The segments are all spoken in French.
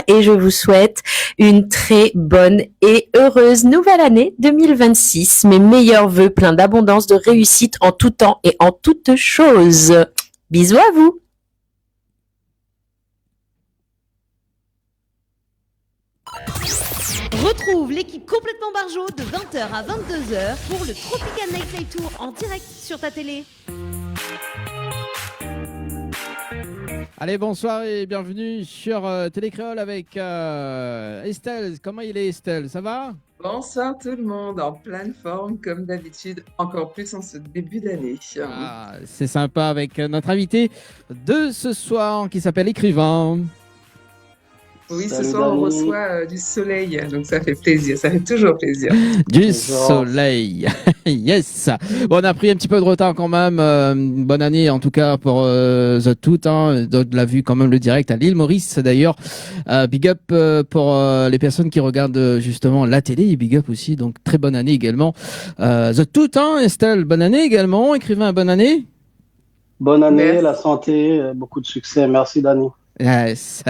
et je vous souhaite une très bonne et heureuse nouvelle année 2026. Mes meilleurs vœux, plein d'abondance, de réussite en tout temps et en toutes choses. Bisous à vous. Retrouve l'équipe complètement barjo de 20h à 22h pour le Tropical Nightlife Tour en direct sur ta télé. Allez, bonsoir et bienvenue sur Télécréole avec Estelle. Comment il est, Estelle? Ça va? Bonsoir tout le monde, en pleine forme comme d'habitude, encore plus en ce début d'année. Ah, c'est sympa avec notre invité de ce soir qui s'appelle Écrivain. Oui, Salut, ce soir on Dani. reçoit du soleil, donc ça fait plaisir, ça fait toujours plaisir. Du Bonjour. soleil. Yes. Bon, on a pris un petit peu de retard quand même. Bonne année en tout cas pour The Tout. D'autres l'a vu quand même le direct à l'île Maurice d'ailleurs. Big up pour les personnes qui regardent justement la télé et big up aussi. Donc très bonne année également. The Tout, Estelle, bonne année également. Écrivain, bonne année. Bonne année, Merci. la santé, beaucoup de succès. Merci, Dani. Yes.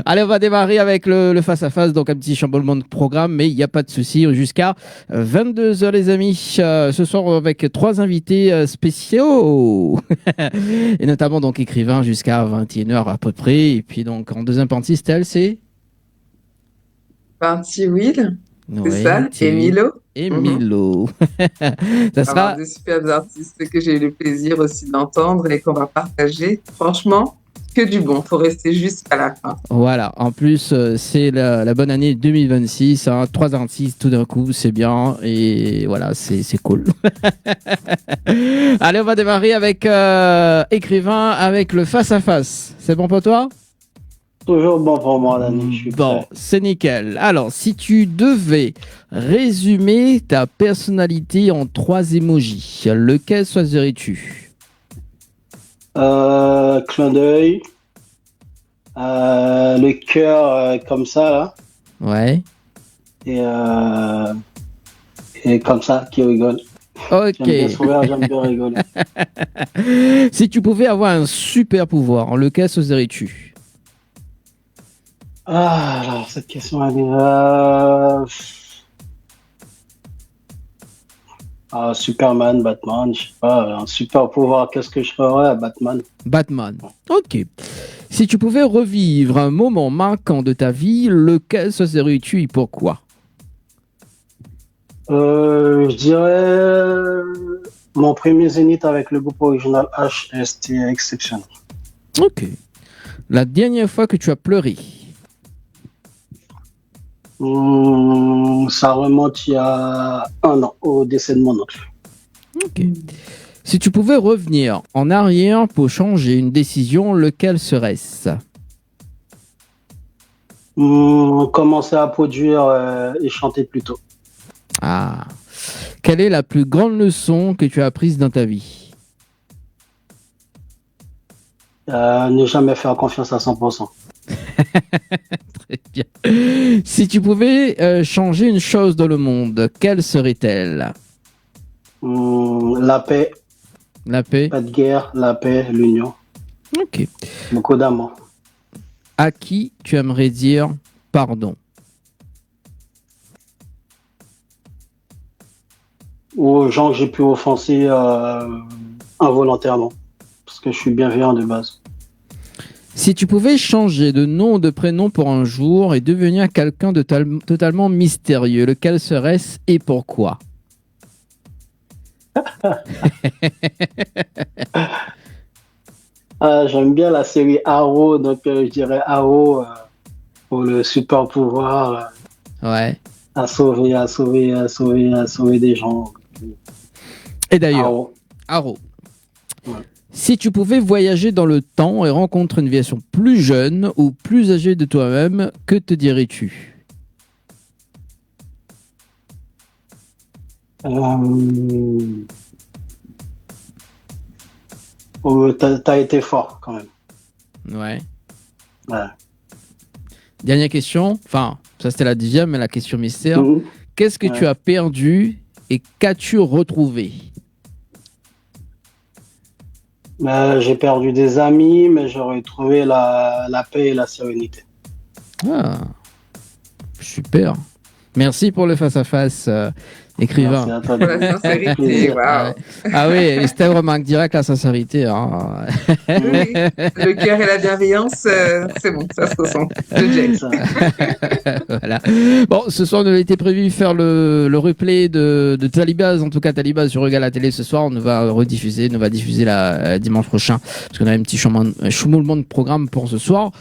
Allez, on va démarrer avec le face-à-face, donc un petit chamboulement de programme, mais il n'y a pas de souci, jusqu'à 22h les amis. Ce soir avec 3 invités spéciaux, et notamment donc Écrivain jusqu'à 21h à peu près, et puis donc en deuxième partie, Stella, c'est Parti Will, c'est Ouais, ça, et Thierry Milo. et Mhm. Milo. Ça Avoir sera... des superbes artistes que j'ai eu le plaisir aussi d'entendre et qu'on va partager. Franchement, que du bon, faut rester jusqu'à la fin. Voilà, en plus, c'est la bonne année 2026. 3 artistes tout d'un coup, c'est bien. Et voilà, c'est cool. Allez, on va démarrer avec Écrivain, avec le face-à-face. C'est bon pour toi? Toujours bon pour moi, Dani. Je suis Bon, prêt. c'est nickel. Alors, si tu devais résumer ta personnalité en 3 emojis, lequel choisirais-tu? Clin d'œil. Le cœur comme ça, là. Ouais. Et comme ça, qui rigole. Ok. J'aime bien sourire, j'aime bien rigoler. Si tu pouvais avoir un super pouvoir, lequel choisirais-tu? Ah, alors, cette question, elle est... Superman, Batman, je sais pas, un super pouvoir, qu'est-ce que je ferais à Batman? Batman. Ok. Si tu pouvais revivre un moment marquant de ta vie, lequel choisirais-tu et pourquoi? Je dirais mon premier Zénith avec le groupe original H, c'était exceptionnel. Ok. La dernière fois que tu as pleuré? Ça remonte il y a 1 an au décès de mon oncle. Ok. Si tu pouvais revenir en arrière pour changer une décision, lequel serait-ce? Commencer à produire et chanter plus tôt. Ah. Quelle est la plus grande leçon que tu as apprise dans ta vie? Ne jamais faire confiance à 100%. Très bien. Si tu pouvais changer une chose dans le monde, quelle serait-elle? La paix, La paix? pas de guerre, la paix, l'union. Ok. Beaucoup d'amour. À qui tu aimerais dire pardon? Aux gens que j'ai pu offenser involontairement. Parce que je suis bienveillant de base. Si tu pouvais changer de nom ou de prénom pour un jour et devenir quelqu'un de totalement mystérieux, lequel serait-ce et pourquoi? J'aime bien la série Arrow, donc je dirais Arrow pour le super pouvoir Ouais. à sauver des gens. Et d'ailleurs, Arrow. Haro, Ouais. si tu pouvais voyager dans le temps et rencontrer une version plus jeune ou plus âgée de toi-même, que te dirais-tu? T'as été fort quand même. Ouais. Ouais. Dernière question. Enfin, ça c'était la 10e, mais la question mystère. Mhm. Qu'est-ce que Ouais. tu as perdu et qu'as-tu retrouvé? J'ai perdu des amis, mais j'aurais trouvé la paix et la sérénité. Ah, super. Merci pour le face-à-face, écrivain. Merci à toi. Pour la sincérité, waouh. Ah oui, Estelle remarque direct la sincérité. Hein. Oui, le cœur et la bienveillance, c'est bon, ça se ressent. Le James. Ça. Voilà. Bon, ce soir, on avait été prévu faire le replay de Talibaz. En tout cas, Talibaz sur Regarde la télé ce soir. On va rediffuser, on va diffuser dimanche prochain. Parce qu'on a un petit choumolement de programme pour ce soir.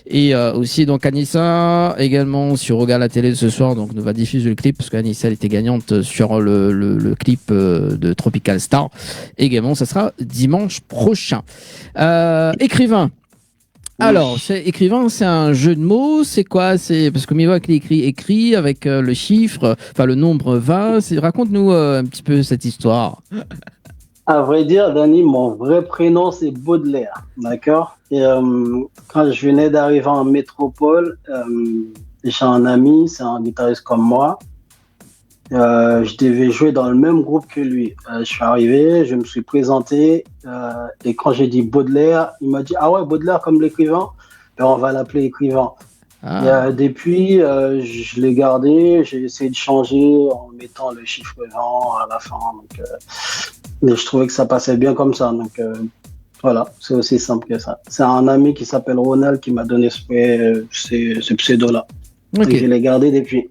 Et aussi, donc, Anissa, également sur Regarde la télé ce soir. Donc, on va diffuser le clip parce qu'Anissa, elle était gagnante sur le clip de Tropical Star. Également, ça sera dimanche prochain. Écrivain. Alors, écrivain, c'est un jeu de mots, c'est quoi? C'est parce que Miva qui écrit avec le chiffre, enfin le nombre 20. Raconte-nous un petit peu cette histoire. À vrai dire, Dani, mon vrai prénom, c'est Baudelaire, d'accord? Et quand je venais d'arriver en métropole, j'ai un ami, c'est un guitariste comme moi. Je devais jouer dans le même groupe que lui. Je suis arrivé, je me suis présenté, et quand j'ai dit Baudelaire, il m'a dit « Ah ouais, Baudelaire comme l'écrivain ?» Ben, on va l'appeler écrivain. Ah. Et depuis, je l'ai gardé, j'ai essayé de changer en mettant le chiffre 20 à la fin. Donc, mais je trouvais que ça passait bien comme ça. Donc voilà, c'est aussi simple que ça. C'est un ami qui s'appelle Ronald qui m'a donné ce pseudo-là. Ok. Et je l'ai gardé depuis.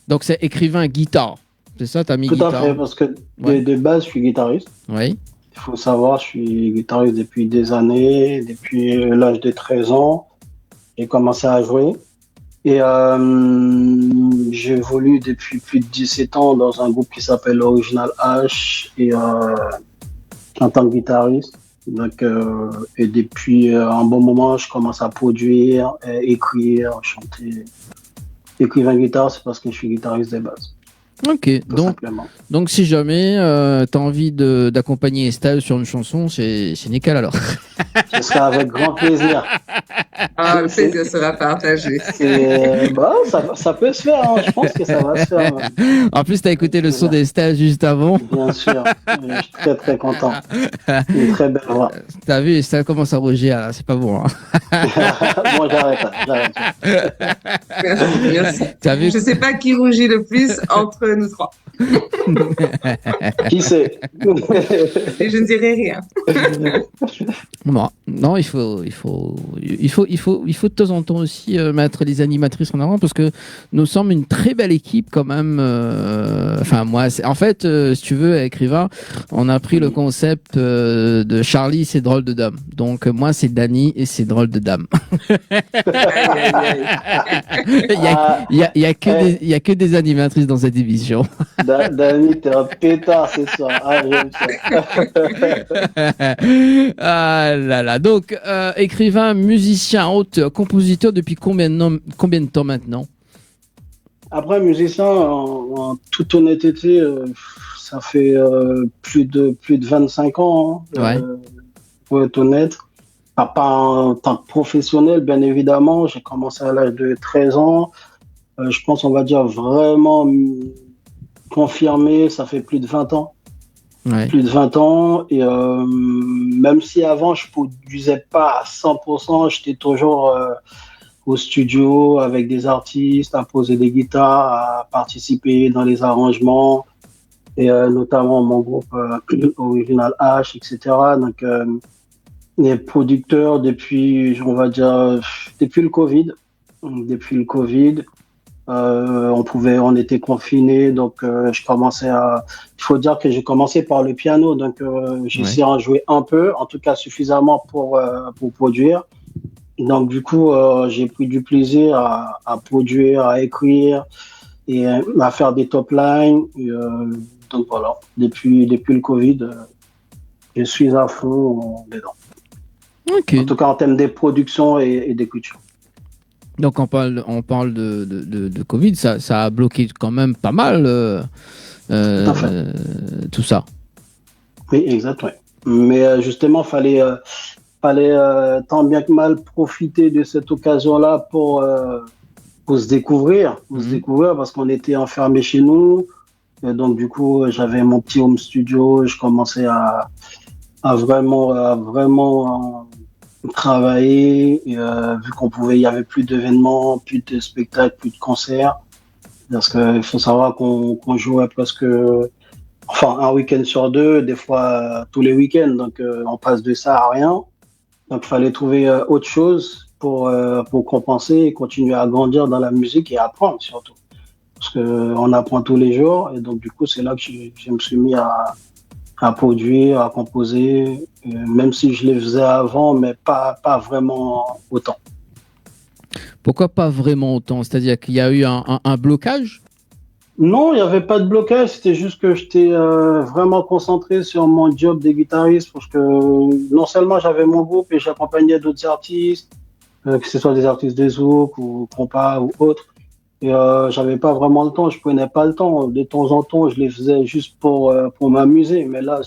Donc c'est écrivain guitare. C'est ça, t'as mis Tout guitare. à fait, parce que Ouais. de base, je suis guitariste. Oui. Il faut savoir, je suis guitariste depuis des années, depuis l'âge de 13 ans. J'ai commencé à jouer. Et j'évolue depuis plus de 17 ans dans un groupe qui s'appelle Original H et en tant que guitariste. Donc, et depuis un bon moment, je commence à produire, écrire, chanter. Écrivain guitare, c'est parce que je suis guitariste de base. Ok. Tout simplement. Donc si jamais t'as envie d'accompagner Estelle sur une chanson, c'est nickel alors. Ce sera avec grand plaisir. Ah, le plaisir sera partagé. Bah, ça peut se faire, hein. Je pense que ça va se faire. En plus, t'as écouté le son d'Estelle juste avant. Bien sûr, je suis très très content. Une très belle voix. T'as vu, Estelle commence à rougir, là. C'est pas bon. Hein. Bon, j'arrête. Merci. T'as vu? Je sais pas qui rougit le plus entre nous trois. Qui sait? Et je ne dirai rien. Non, il faut de temps en temps aussi mettre les animatrices en avant parce que nous sommes une très belle équipe quand même. Enfin moi, en fait, si tu veux, écrivain, on a pris le concept de Charlie, c'est drôle de dame. Donc moi, c'est Dany et c'est drôle de dame. Il y a que des animatrices dans cette émission. Dany, t'es un pétard, c'est ça. Ah, j'aime ça. Ah là là. Donc, écrivain, musicien, auteur, compositeur depuis combien de temps maintenant? Après, musicien, en toute honnêteté, ça fait plus de 25 ans, hein, Ouais. pour être honnête. Pas en tant que professionnel, bien évidemment. J'ai commencé à l'âge de 13 ans. Je pense, on va dire, vraiment confirmé, ça fait plus de 20 ans. Ouais. Plus de 20 ans. Et même si avant, je produisais pas à 100%, j'étais toujours au studio avec des artistes, à poser des guitares, à participer dans les arrangements, et notamment mon groupe Original H, etc. Donc, les producteurs depuis, on va dire, depuis le Covid. Depuis le Covid, on était confinés, donc je commençais il faut dire que j'ai commencé par le piano, donc j'essayais à en jouer un peu, en tout cas suffisamment pour produire. Donc du coup, j'ai pris du plaisir à produire, à écrire et à faire des top lines. Donc voilà, depuis le Covid, je suis à fond dedans. Ok. En tout cas en termes de production et d'écriture. Donc on parle de Covid, ça a bloqué quand même pas mal tout ça. Oui, exact, ouais. Mais justement, fallait tant bien que mal profiter de cette occasion-là pour se découvrir, parce qu'on était enfermés chez nous. Et donc du coup, j'avais mon petit home studio, je commençais à vraiment travailler, et, vu il y avait plus d'événements, plus de spectacles, plus de concerts. Parce qu'il faut savoir qu'on jouait presque, enfin, un week-end sur deux, des fois tous les week-ends. Donc, on passe de ça à rien. Donc, il fallait trouver autre chose pour compenser et continuer à grandir dans la musique et apprendre surtout. Parce qu'on apprend tous les jours. Et donc, du coup, c'est là que je me suis mis à produire, à composer, même si je les faisais avant, mais pas vraiment autant. Pourquoi pas vraiment autant? C'est-à-dire qu'il y a eu un blocage? Non, il n'y avait pas de blocage, c'était juste que j'étais vraiment concentré sur mon job de guitariste, parce que non seulement j'avais mon groupe et j'accompagnais d'autres artistes, que ce soit des artistes de zouk ou compas ou autres, et j'avais pas vraiment le temps, je prenais pas le temps. De temps en temps, je les faisais juste pour m'amuser, mais là,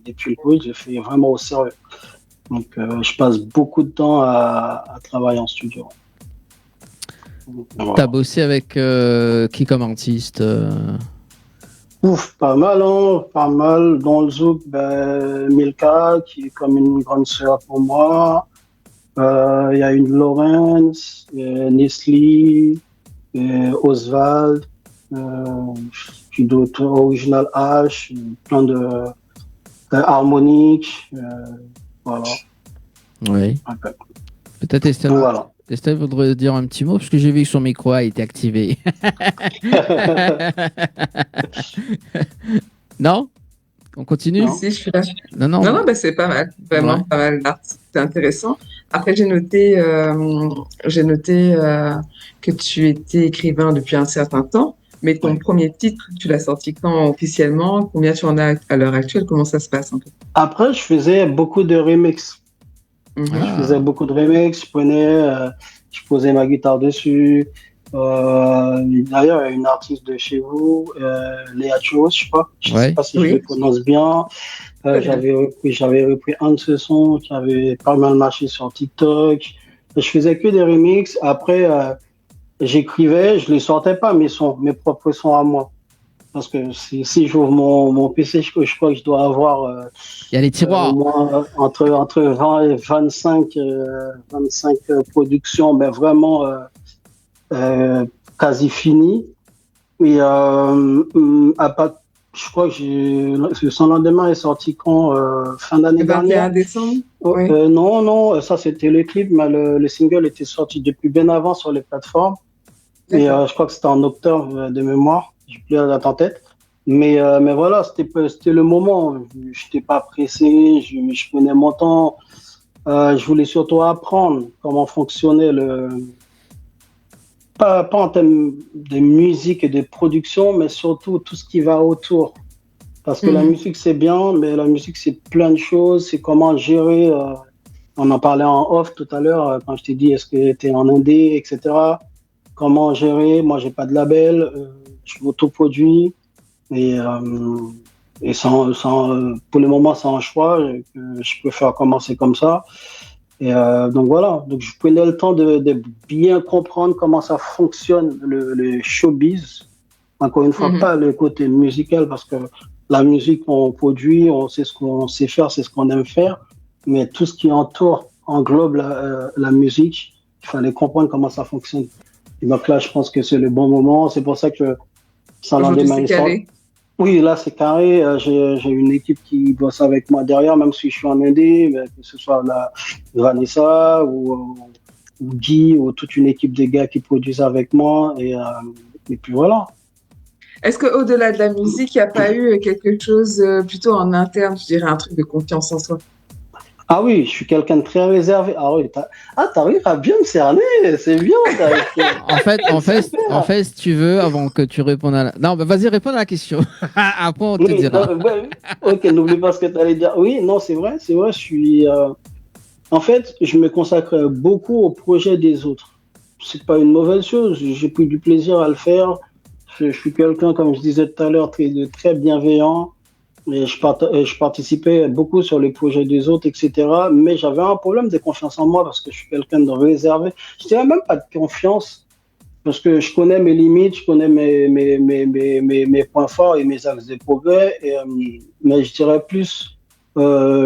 depuis le Covid, j'ai fait vraiment au sérieux. Donc, je passe beaucoup de temps à travailler en studio. Voilà. T'as bossé avec qui comme artiste? Ouf, pas mal, hein, pas mal. Dans le zouk, Milka, qui est comme une grande sœur pour moi. Il y a une Laurence, Nestlé, Oswald, puis d'autres, Original H, plein de harmoniques. Voilà. Oui. Okay. Peut-être Estelle. Voilà. Estelle voudrait dire un petit mot parce que j'ai vu que son micro a été activé. Non? On continue? Non. Si, je suis là. Non. Non, c'est pas mal. Vraiment, Ouais. pas mal d'art. C'est intéressant. Après, j'ai noté que tu étais écrivain depuis un certain temps, mais ton premier titre, tu l'as sorti quand officiellement? Combien tu en as à l'heure actuelle? Comment ça se passe un peu? Après, je faisais beaucoup de remix. Mhm. Je faisais beaucoup de remix, je posais ma guitare dessus. D'ailleurs, il y a une artiste de chez vous, Léa Chos, je crois. Je sais pas si je le prononce bien. J'avais repris un de ses sons qui avait pas mal marché sur TikTok. Je faisais que des remixes. Après, j'écrivais, je les sortais pas, mes propres sons à moi. Parce que si j'ouvre mon PC, je crois que je dois avoir il y a les tiroirs. au moins entre 20 et 25 productions, mais vraiment quasi finies. Et je crois que son lendemain est sorti quand fin d'année dernière. 21 décembre. Oui. Non, ça c'était le clip, mais le single était sorti depuis bien avant sur les plateformes. Et je crois que c'était en octobre de mémoire. J'ai plus la date en tête. Mais voilà, c'était le moment. Je n'étais pas pressé, je prenais mon temps. Je voulais surtout apprendre comment fonctionnait pas en termes de musique et de production, mais surtout tout ce qui va autour. Parce que la musique, c'est bien, mais la musique, c'est plein de choses. C'est comment gérer. On en parlait en off tout à l'heure, quand je t'ai dit, est-ce que tu es en indé, etc. Comment gérer. Moi, j'ai pas de label. Je m'autoproduis. Et pour le moment, c'est un choix. Je préfère commencer comme ça. Et donc voilà. Donc, je prenais le temps de bien comprendre comment ça fonctionne, le showbiz. Encore une fois, pas le côté musical, parce que la musique, on produit, on sait ce qu'on sait faire, c'est ce qu'on aime faire. Mais tout ce qui englobe la musique, il fallait comprendre comment ça fonctionne. Et donc là, je pense que c'est le bon moment. C'est pour ça que ça lendemain est sorti. Oui, là, c'est carré. J'ai une équipe qui bosse avec moi derrière, même si je suis en indé, mais que ce soit Vanessa ou Guy ou toute une équipe de gars qui produisent avec moi. Et puis voilà. Est-ce qu'au-delà de la musique, il n'y a pas eu quelque chose plutôt en interne, je dirais un truc de confiance en soi? Ah oui, je suis quelqu'un de très réservé. Ah oui, t'arrives à bien me cerner, c'est bien. En fait, si tu veux, avant que tu répondes à la... Non, vas-y, réponds à la question. Après, on te dira. Ok, n'oublie pas ce que tu allais dire. Oui, non, c'est vrai, je suis... En fait, je me consacre beaucoup au projet des autres. C'est pas une mauvaise chose, j'ai pris du plaisir à le faire. Je suis quelqu'un, comme je disais tout à l'heure, de très bienveillant. Et je participais beaucoup sur les projets des autres, etc. Mais j'avais un problème de confiance en moi parce que je suis quelqu'un de réservé. Je dirais même pas de confiance parce que je connais mes limites, je connais mes points forts et mes axes de progrès. Mais je dirais plus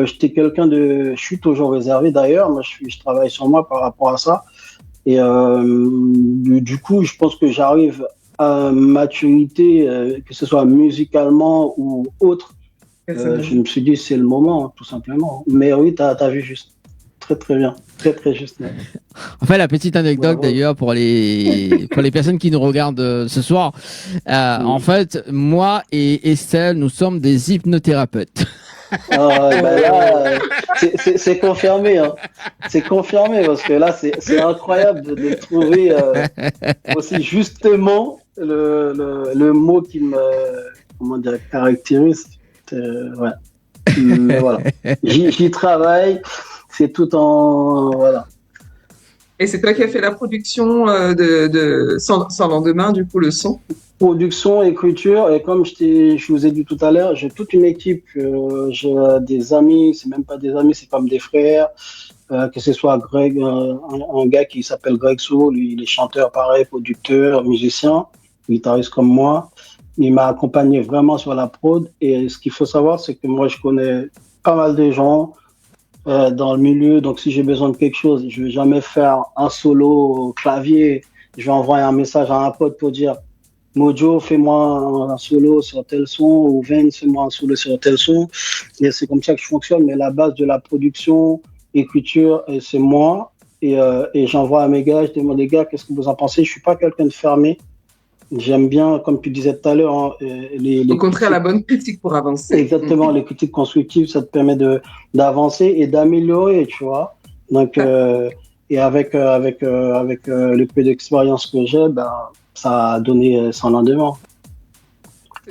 j'étais je suis toujours réservé d'ailleurs. Moi, je travaille sur moi par rapport à ça. Et du coup, je pense que j'arrive à maturité, que ce soit musicalement ou autre. Je me suis dit, c'est le moment, tout simplement. Mais oui, t'as vu juste. Très, très bien. Très, très juste. Ouais. Enfin, la petite anecdote Bravo. d'ailleurs pour les personnes qui nous regardent ce soir. En fait, moi et Estelle, nous sommes des hypnothérapeutes. Ben là, c'est confirmé. Hein. C'est confirmé parce que là, c'est incroyable de trouver aussi justement le mot qui me comment dire, caractérise. Ouais. Mais voilà. J'y travaille. C'est tout en voilà. Et c'est toi qui as fait la production de Sans lendemain, du coup, le son. Production, écriture, et comme je vous ai dit tout à l'heure, j'ai toute une équipe, j'ai des amis, c'est même pas des amis, c'est comme des frères, que ce soit Greg, un gars qui s'appelle Greg Soul, lui, il est chanteur pareil, producteur, musicien, guitariste comme moi. Il m'a accompagné vraiment sur la prod, et ce qu'il faut savoir, c'est que moi, je connais pas mal de gens dans le milieu, donc si j'ai besoin de quelque chose, je vais jamais faire un solo au clavier, je vais envoyer un message à un pote pour dire Mojo, fais-moi un solo sur tel son, ou Vince, fais-moi un solo sur tel son. Et c'est comme ça que je fonctionne, mais la base de la production, écriture, c'est moi. Et j'envoie à mes gars, je demande les gars, qu'est-ce que vous en pensez? Je suis pas quelqu'un de fermé. J'aime bien, comme tu disais tout à l'heure, hein, Au contraire, la bonne critique pour avancer. Exactement, les critiques constructives, ça te permet d'avancer et d'améliorer, tu vois. Donc, et avec le peu d'expérience que j'ai, ben, ça a donné son lendemain.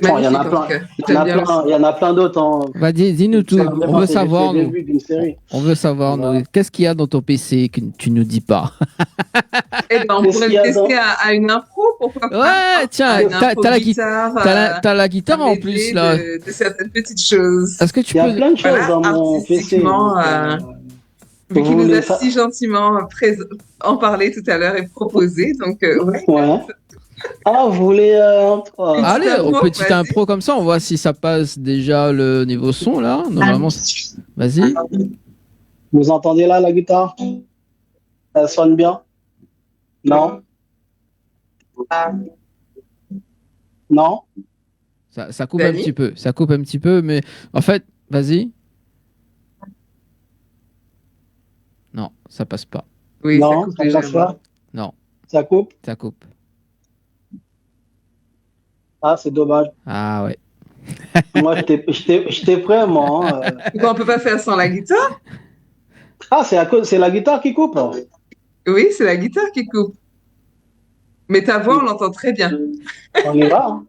Bon, il y en a plein, il y en a plein d'autres. Hein. Vas-y, dis-nous tout. On veut savoir. Le début d'une série. On veut savoir. Voilà. Qu'est-ce qu'il y a dans ton PC que tu nous dis pas? Eh ben, on pourrait le tester à une impro, pourquoi pas? Ouais, tiens, t'as la guitare. T'as la guitare en plus là. De certaines petites choses. Est-ce que tu Il y a peux? plein de choses Voilà, dans mon PC. artistiquement, vu qu'il vous nous a voulez si gentiment en parlé tout à l'heure et proposé, donc ouais. Ouais. Ah, vous voulez Allez, impro, petite vas-y. impro comme ça, on voit si ça passe déjà le niveau son là. Normalement, vas-y. Vous entendez là la guitare? Ça sonne bien? Non? Non? Ça coupe un Dani? petit peu. Ça coupe un petit peu, mais en fait, vas-y. Non, ça passe pas. Oui, Non, ça coupe ça passe légèrement. pas? Non, Ça coupe? ça coupe. Ah, c'est dommage. Ah ouais. Moi, j'étais prêt, moi. Hein. Pourquoi on peut pas faire sans la guitare? Ah, c'est la guitare qui coupe. Hein. Oui, c'est la guitare qui coupe. Mais ta voix, on l'entend très bien. On y va. Hein.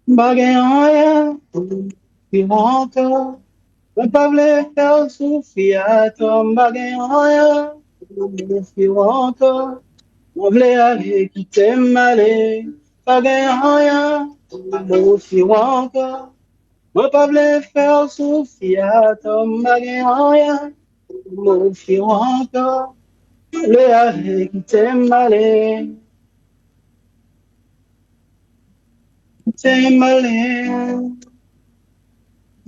Bagaille, qui rentre, le pavle faire souffrir, ton bagaille, qui rentre, on voulait aller quitter m'aller, bagaille, qui rentre, le pavle faire souffrir, ton bagaille, qui rentre, on voulait aller quitter m'aller. Timberland,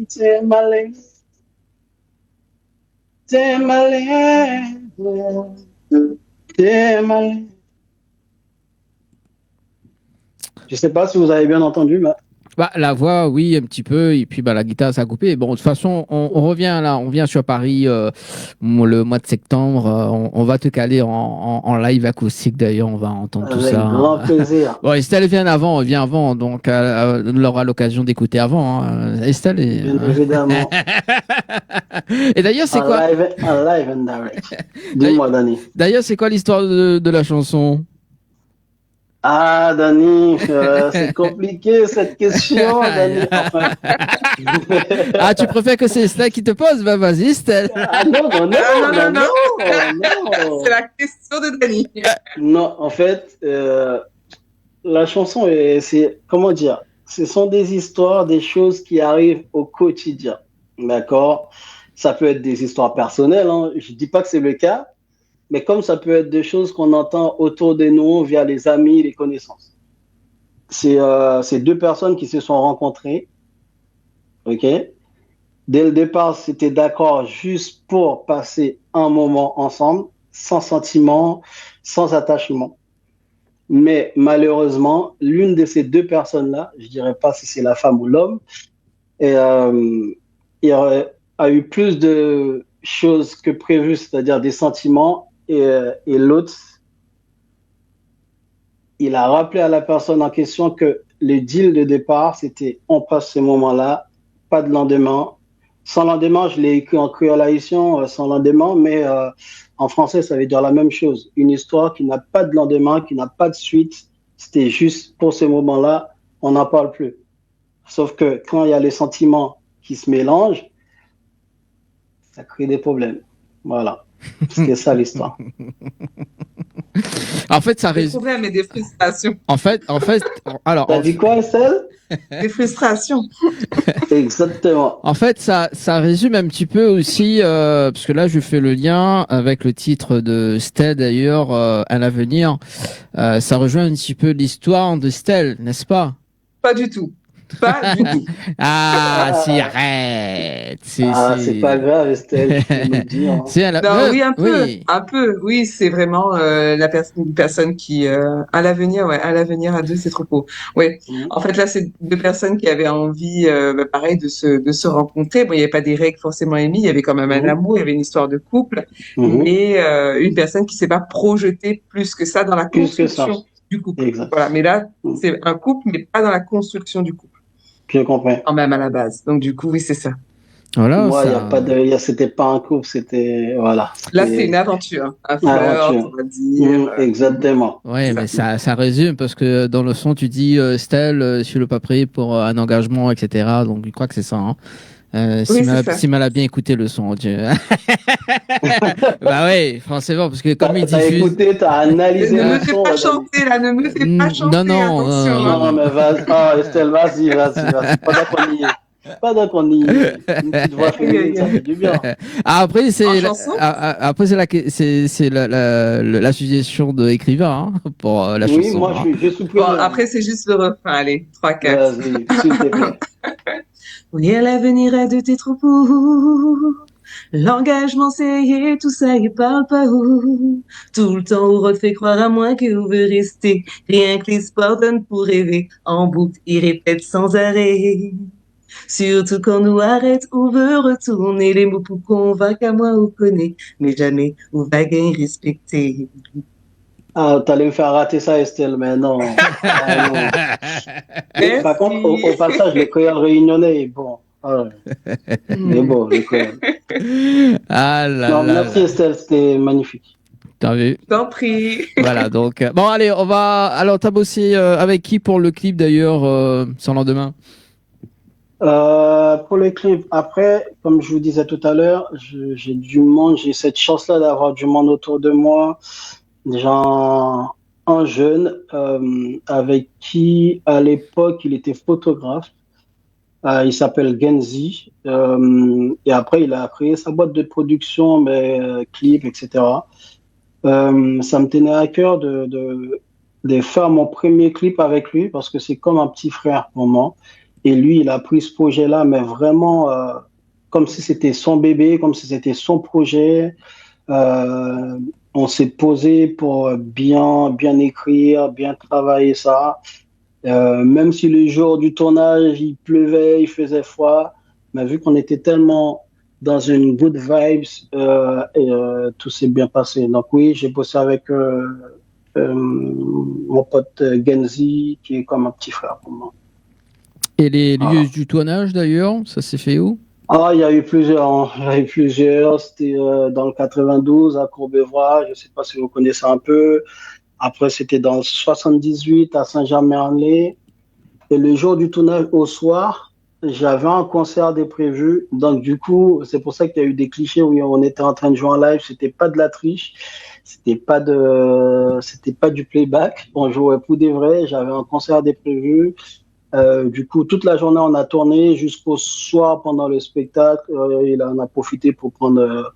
Timberland, Timberland, Timberland. Je sais pas si vous avez bien entendu, mais Bah, la voix, oui, un petit peu, et puis bah, la guitare, ça a coupé. Bon, de toute façon, on revient là, on vient sur Paris le mois de septembre. On va te caler en live acoustique d'ailleurs, on va entendre tout avec ça. grand plaisir. Bon, Estelle vient avant, donc elle aura l'occasion d'écouter avant. Hein. Estelle est... Bien évidemment. Et d'ailleurs, c'est quoi? En live and direct. Dis-moi, Dani. D'ailleurs, c'est quoi l'histoire de la chanson? Ah, Dani, c'est compliqué cette question, Dani. Enfin... Ah, tu préfères que c'est Estelle qui te pose? Bah, vas-y, Estelle. Ah non, non, non, Ah, non, non. C'est la question de Dani. Non, en fait, la chanson, c'est, comment dire, ce sont des histoires, des choses qui arrivent au quotidien. D'accord? Ça peut être des histoires personnelles, hein. Je dis pas que c'est le cas, mais comme ça peut être des choses qu'on entend autour de nous via les amis, les connaissances. c'est deux personnes qui se sont rencontrées, ok? Dès le départ, c'était d'accord juste pour passer un moment ensemble, sans sentiment, sans attachement. Mais malheureusement, l'une de ces deux personnes-là, je dirais pas si c'est la femme ou l'homme, il a eu plus de choses que prévu, c'est-à-dire des sentiments, et l'autre, il a rappelé à la personne en question que le deal de départ, c'était on passe ce moment-là, pas de lendemain. Sans lendemain, je l'ai écrit en créole haïtien, sans lendemain, mais en français, ça veut dire la même chose. Une histoire qui n'a pas de lendemain, qui n'a pas de suite. C'était juste pour ce moment-là, on n'en parle plus. Sauf que quand il y a les sentiments qui se mélangent, ça crée des problèmes. Voilà. C'était ça l'histoire. En fait, ça Des résume. problèmes et des frustrations. En fait, alors, T'as dit quoi, Estelle? Des frustrations. Exactement. en fait, ça résume un petit peu aussi, parce que là, je fais le lien avec le titre de Stell d'ailleurs, à l'avenir. Ça rejoint un petit peu l'histoire de Stell, n'est-ce pas? Pas du tout. Pas du tout. Ah, si, arrête. C'est pas grave, Estelle, tu peux nous dire. Hein. C'est Non, oui, un peu, oui. un peu. Oui, c'est vraiment une personne qui, à l'avenir, ouais, à l'avenir, à deux, c'est trop beau. Ouais. En fait, là, c'est deux personnes qui avaient envie, pareil, de se rencontrer. Bon, il n'y avait pas des règles forcément émises. Il y avait quand même un amour, il y avait une histoire de couple, mais une personne qui s'est pas projetée plus que ça dans la Plus que ça. construction du couple. Exact. Voilà. Mais là, c'est un couple, mais pas dans la construction du couple, Je comprends. quand même à la base. Donc, du coup, oui, c'est ça. Voilà, Moi, ça... c'était pas un couple, c'était, voilà. Là, c'est une aventure, un flirt, on va dire. Exactement. Ouais, mais ça résume parce que dans le son, tu dis, Stell, je suis le pas prêt pour un engagement, etc. Donc, je crois que c'est ça, hein. Oui, c'est ça. Si mal a bien écouté le son, Dieu. Bah ouais, forcément, parce que comme il T'as diffuse. écouté, t'as analysé Ne me le fais son. pas chanter, là, ne me fais pas chanter, non, attention. Non, mais vas-y, Estelle, vas-y. Pendant qu'on y est. Pendant qu'on y est. Une petite voix féminine, ça fait du bien. Après, c'est En la, chanson après, c'est l'association d'écrivains, hein, pour la chanson. Oui, moi, hein. je suis Bon, après, c'est juste le refrain, allez, 3, 4. Vas-y, s'il te plaît. Oui, à l'avenir est de tes troupeaux. L'engagement, c'est y est, tout ça, il parle pas où. Tout le temps, on te fait croire à moi que vous veut rester. Rien que l'espoir donne pour rêver. En boucle, il répète sans arrêt. Surtout quand nous arrête, on veut retourner les mots pour convaincre à moi, on connaît. Mais jamais, on va gagner respecter. Ah, t'allais me faire rater ça, Estelle, mais non. Ah, non. Mais par contre, au passage, les créoles réunionnais, bon. Mais bon, les créoles. Ah là Non, là merci là. Estelle, c'était magnifique. T'as vu? T'en prie. Voilà, donc. Bon, allez, on va. Alors, t'as bossé avec qui pour le clip d'ailleurs, sans lendemain? Pour les clips, après, comme je vous disais tout à l'heure, j'ai du monde, j'ai cette chance-là d'avoir du monde autour de moi. Déjà un jeune avec qui, à l'époque, il était photographe. Il s'appelle Genzi. Et après, il a créé sa boîte de production, mais clips, etc. Ça me tenait à cœur de faire mon premier clip avec lui parce que c'est comme un petit frère pour moi. Et lui, il a pris ce projet-là, mais vraiment comme si c'était son bébé, comme si c'était son projet. On s'est posé pour bien écrire, bien travailler ça. Même si le jour du tournage, il pleuvait, il faisait froid, mais vu qu'on était tellement dans une good vibes, tout s'est bien passé. Donc oui, j'ai bossé avec mon pote Genzi, qui est comme un petit frère pour moi. Et les lieux du tournage d'ailleurs, ça s'est fait où? Ah, il y a eu plusieurs, hein. Il y a eu plusieurs. C'était dans le 92 à Courbevoie. Je ne sais pas si vous connaissez un peu. Après, c'était dans le 78 à Saint-Germain-en-Laye. Et le jour du tournage au soir, j'avais un concert de prévu. Donc, du coup, c'est pour ça qu'il y a eu des clichés où on était en train de jouer en live. C'était pas de la triche. C'était pas du playback. On jouait pour des vrais. J'avais un concert de prévu. Du coup, toute la journée, on a tourné jusqu'au soir pendant le spectacle. Il en a profité pour prendre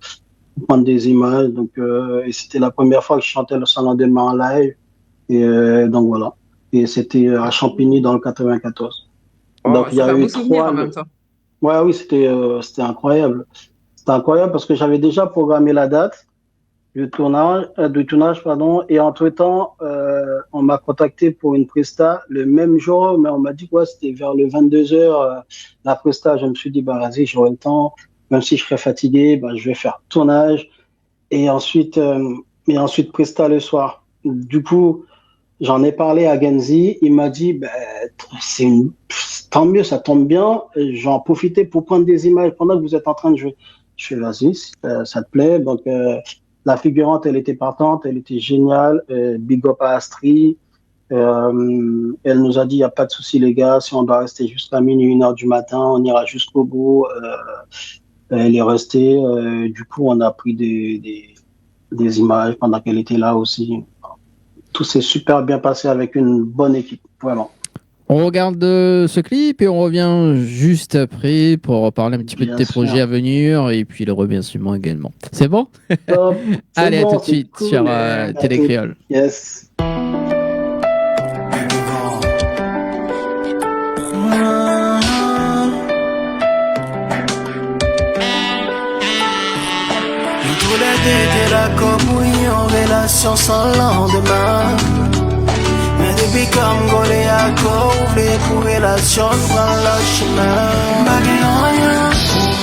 des images. Donc, et c'était la première fois que je chantais le Sans lendemain en live. Et donc voilà. Et c'était à Champigny dans le 94. Oh, Donc il y c'est a un eu beau souvenir trois. en même temps. Ouais, oui, c'était incroyable. C'était incroyable parce que j'avais déjà programmé la date du tournage, pardon. Et entre-temps, on m'a contacté pour une presta le même jour, mais on m'a dit quoi, c'était vers le 22h, la presta. Je me suis dit, bah, vas-y, j'aurai le temps. Même si je serais fatigué, bah, je vais faire tournage. Et ensuite presta le soir. Du coup, j'en ai parlé à Genzi. Il m'a dit, ben, tant mieux, ça tombe bien. J'en profiter pour prendre des images pendant que vous êtes en train de jouer. Je fais, vas-y, si ça te plaît. Donc, la figurante, elle était partante, elle était géniale. Big up à Astrid. Elle nous a dit, il n'y a pas de souci, les gars. Si on doit rester jusqu'à minuit, 1h du matin, on ira jusqu'au bout. Elle est restée. Du coup, on a pris des images pendant qu'elle était là aussi. Tout s'est super bien passé avec une bonne équipe, vraiment. On regarde ce clip et on revient juste après pour parler un petit peu de Bien tes sûr. projets à venir et puis le remerciement également. C'est bon? Top. C'est Allez, bon, à tout de c'est suite cool. sur À Télé tout. Créole. Yes. Tous les deux étaient là comme oui, en relation sans lendemain. Mais depuis comme Golé à Kouvle, pour relation, prend le chemin. Bagay rien,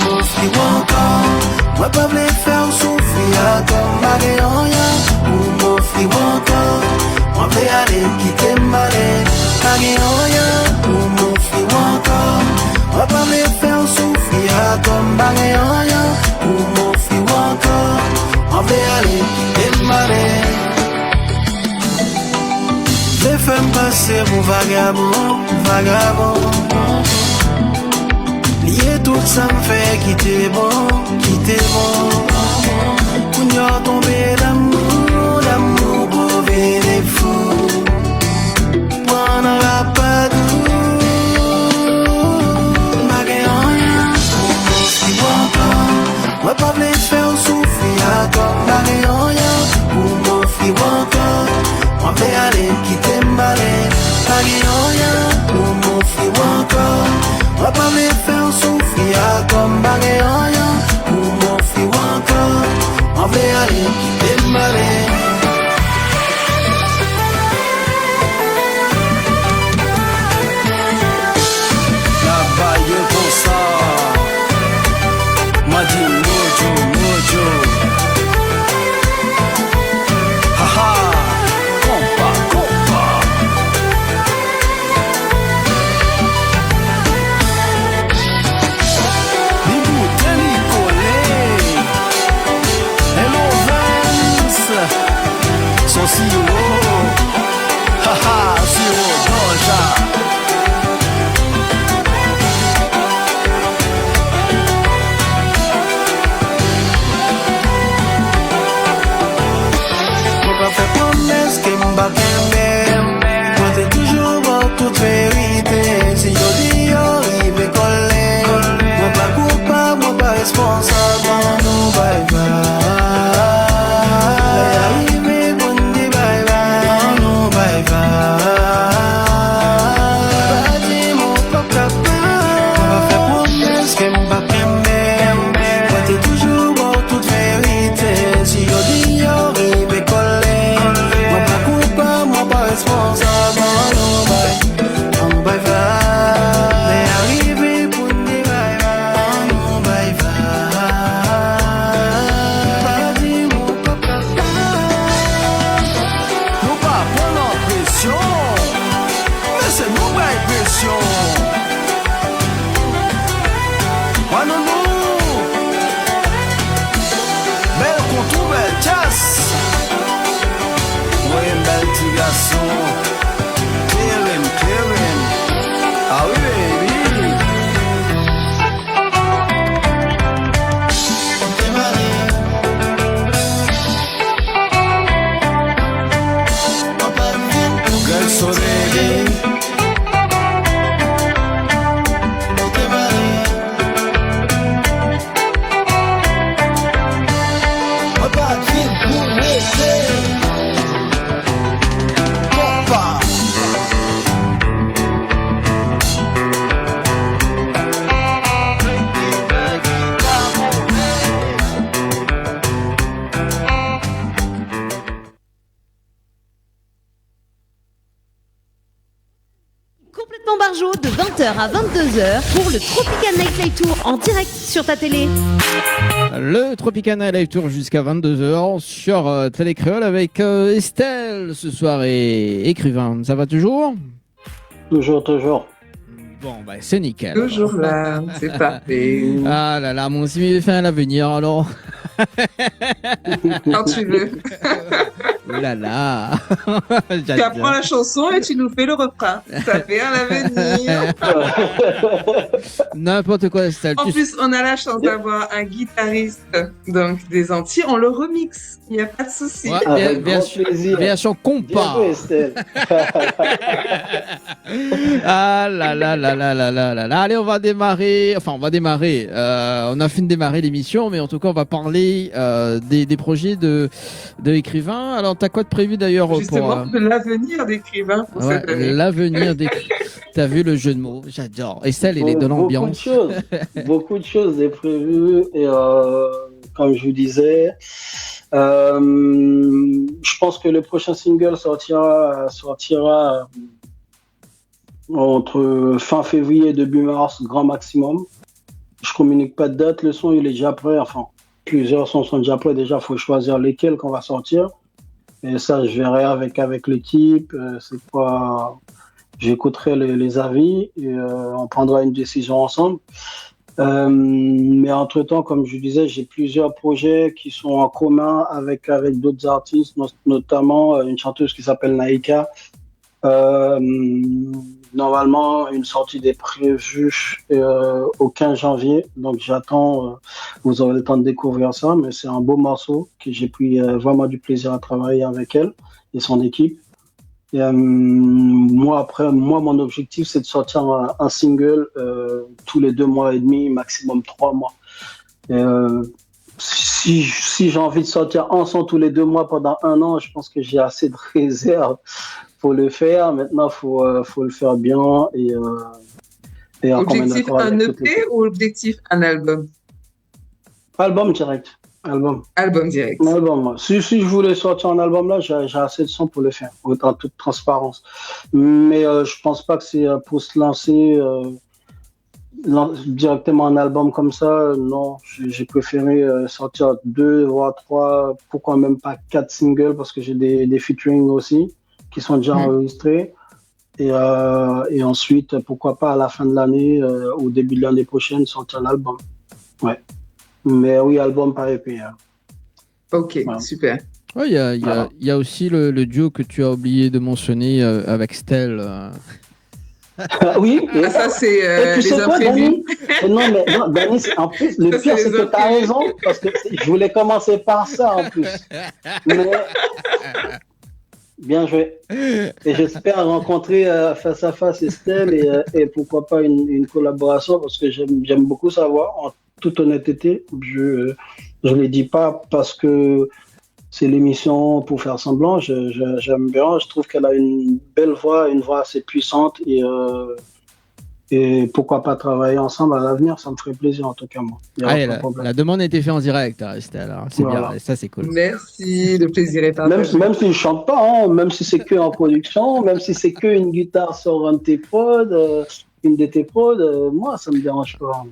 pour m'offrir encore. Moi, pas voulu faire souffrir comme bagay rien, pour m'offrir encore. Moi, voulu aller quitter ma lait. Bagay rien, pour m'offrir encore. Moi, pas voulu faire souffrir comme bagay rien, pour m'offrir encore. On veut aller quitter ma lait. Les femmes passer pour vagabond, vagabond. Lier tout ça me fait quitter bon, quitter bon. Pour nous tomber d'amour, d'amour pour venir fou. Pour n'avoir pas d'où. Bagay rien, pour m'offrir encore. Moi pas voulu faire souffrir comme bagay rien, pour m'offrir encore. On veut aller quitter ma lait. Bagay rien, pour m'offrir encore. On pas me faire souffrir comme bagay rien, pour m'offrir encore. On veut aller quitter ma lait. La baille pour ça. M'a dit mojo, mojo. Haha. Compa, compa. Bibou, teni collé. Hello Vance. Son CEO. Haha, CEO Doja. Moi pas fait promesse que m'ba kembe. Moi t'es toujours bon toute vérité. Si yo dis yo, il me coller. Moi pas coupable, moi pas responsable. Non, bye bye. Arrivé, bon dit bye bye. Non, bye bye. Pas dit mon papa. Moi pas fait promesse que m'ba kembe. Moi t'es toujours bon toute vérité. Si yo dis yo, il me coller. Moi pas coupable, moi pas responsable. Non, bye bye. Mais arrivé pour dire bye bye. Non, bye bye. Pas dit mon papa. Nous pas prendre pression. Mais c'est nous qui avons pression. Ouais, non, non. Belle contour, belle chasse. Ouais, un bel petit garçon. Clearing, clearing. Ah oui, baby. Girl, so baby. Papa, complètement barjot de 20h à 22h pour le Tropical Nightlife Tour en direct sur ta télé. Le Tropicana Live Tour jusqu'à 22h sur Télé Créole avec Estelle ce soir et écrivain. Ça va toujours? Toujours. Bon, bah, c'est nickel. Toujours là, c'est parfait. Ah là là, mon CV fait à l'avenir alors. Quand tu veux. Oh là là. Tu apprends la chanson et tu nous fais le refrain. Ça fait à l'avenir. N'importe quoi, Estelle. En plus, on a la chance d'avoir un guitariste donc des Antilles. On le remixe. Il n'y a pas de souci. Ouais, Avec grand plaisir. version compas. Bientôt, Estelle. Ah là là là là là là là là. Allez, on va démarrer. On a fini de démarrer l'émission, mais en tout cas, on va parler des projets de écrivains. Alors, t'as quoi de prévu d'ailleurs Justement, de l'avenir d'écrivain pour cette année. l'avenir d'écrivain. T'as vu le jeu de mots? J'adore. Estelle, elle est de l'ambiance. Beaucoup de choses est prévu et comme je vous disais, je pense que le prochain single sortira entre fin février et début mars, grand maximum. Je communique pas de date, le son il est déjà prêt, enfin plusieurs sons sont déjà prêts, déjà faut choisir lesquels qu'on va sortir. Et ça je verrai avec l'équipe, c'est quoi, j'écouterai les avis et on prendra une décision ensemble. Mais entre-temps, comme je disais, j'ai plusieurs projets qui sont en commun avec d'autres artistes, notamment une chanteuse qui s'appelle Naïka. Normalement, une sortie est prévue au 15 janvier. Donc, j'attends, vous aurez le temps de découvrir ça. Mais c'est un beau morceau que j'ai pris vraiment du plaisir à travailler avec elle et son équipe. Et, moi, mon objectif, c'est de sortir un single tous les 2 mois et demi, maximum 3 mois. Et, si j'ai envie de sortir un son tous les 2 mois pendant 1 an, je pense que j'ai assez de réserve pour le faire. Maintenant, faut le faire bien et Objectif un EP ou objectif un album? Album direct. Album direct. Album. Si je voulais sortir un album là, j'ai assez de son pour le faire, en toute transparence. Mais je pense pas que c'est pour se lancer directement un album comme ça. Non, j'ai préféré sortir 2 voire 3, pourquoi même pas 4 singles, parce que j'ai des featuring aussi qui sont déjà enregistrés. Et ensuite, pourquoi pas à la fin de l'année, au début de l'année prochaine, sortir l'album. Ouais. Mais oui, album par EP. Ok, voilà. Super. Ouais, il y a aussi le duo que tu as oublié de mentionner avec Stell. Oui. Ça, c'est tu les sais quoi, imprévus. Dani, en plus, le pire, c'est que tu as raison, parce que je voulais commencer par ça en plus. Mais bien joué. Et j'espère rencontrer face à face Estelle et pourquoi pas une collaboration, parce que j'aime beaucoup sa voix, en toute honnêteté. Je ne le dis pas parce que c'est l'émission pour faire semblant. J'aime bien. Je trouve qu'elle a une belle voix, une voix assez puissante et pourquoi pas travailler ensemble à l'avenir. Ça me ferait plaisir en tout cas, moi. La demande a été faite en direct, Estelle. C'est bien, ça c'est cool. Merci, le plaisir est partagé. Même s'il ne chante pas, hein, même si c'est que en production, même si c'est que une guitare sur un de tes prods, une de tes prods, moi ça me dérange pas.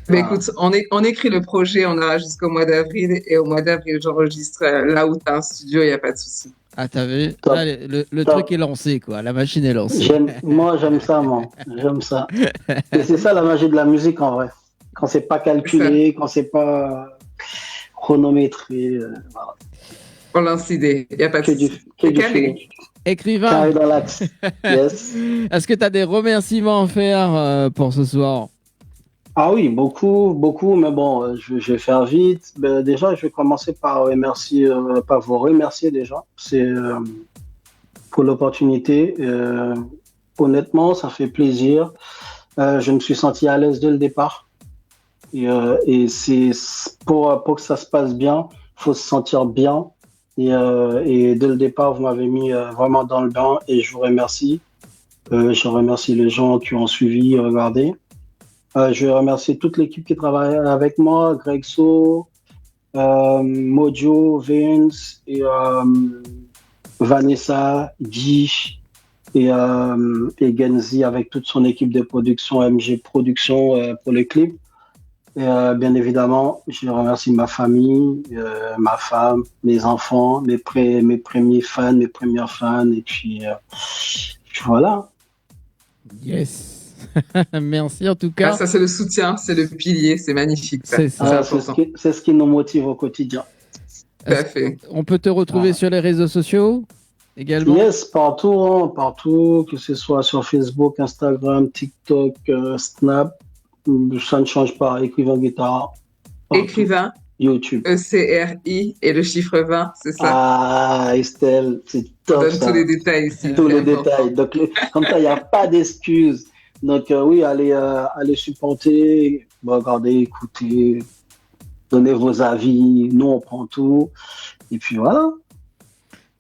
Mais écoute, on écrit le projet, on aura jusqu'au mois d'avril et au mois d'avril j'enregistre là où tu as un studio, il n'y a pas de souci. Ah, t'as vu? Là, le truc est lancé, quoi. La machine est lancée. J'aime ça, moi. J'aime ça. Et c'est ça la magie de la musique, en vrai. Quand c'est pas calculé, quand c'est pas chronométré. Voilà. On lance l'idée, il n'y a pas de souci. Écrivain. Carré dans l'axe. Yes. Est-ce que tu as des remerciements à faire pour ce soir? Ah oui, beaucoup, mais bon, je vais faire vite. Déjà, je vais commencer par vous remercier déjà. C'est pour l'opportunité. Honnêtement, ça fait plaisir. Je me suis senti à l'aise dès le départ. Et c'est pour que ça se passe bien, faut se sentir bien. Et dès le départ, vous m'avez mis vraiment dans le bain et je vous remercie. Je remercie les gens qui ont suivi, regardé. Je vais remercier toute l'équipe qui travaille avec moi, Greg So, Mojo, Vince, et Vanessa, Guy, et Genzi avec toute son équipe de production, MG Production pour le clip. Et bien évidemment, je remercie ma famille, ma femme, mes enfants, mes premiers fans, mes premières fans, et puis voilà. Yes. Merci en tout cas. Ça, c'est le soutien, c'est le pilier, c'est magnifique. C'est ça. Ah, important. c'est ce qui nous motive au quotidien. Tout à fait. On peut te retrouver sur les réseaux sociaux également? Yes, partout, hein, partout, que ce soit sur Facebook, Instagram, TikTok, Snap, ça ne change pas. Écrivain guitare. Partout. Écrivain, YouTube. ECRI et le chiffre 20, c'est ça. Ah, Estelle, c'est On top donne ça. tous les détails ici. Tous c'est les important. détails. Donc, comme ça, il n'y a pas d'excuses. Donc, oui, allez supporter, regardez, écoutez, donnez vos avis. Nous, on prend tout. Et puis voilà.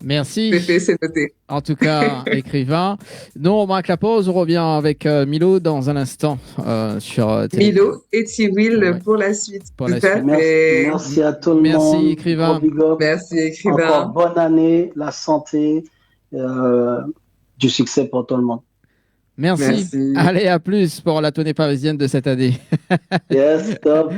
Merci. C'est fait, c'est noté. En tout cas, écrivain. Nous, on marque la pause. On revient avec Milo dans un instant sur Télé. Milo et T-Will Ouais. pour la suite. Pour la Tout à suite. fait. Merci à tout le Merci, monde. écrivain. Gros big up. Merci, Encore écrivain. bonne année, la santé, du succès pour tout le monde. Merci. Merci. Allez, à plus pour la tournée parisienne de cette année. Yes, top.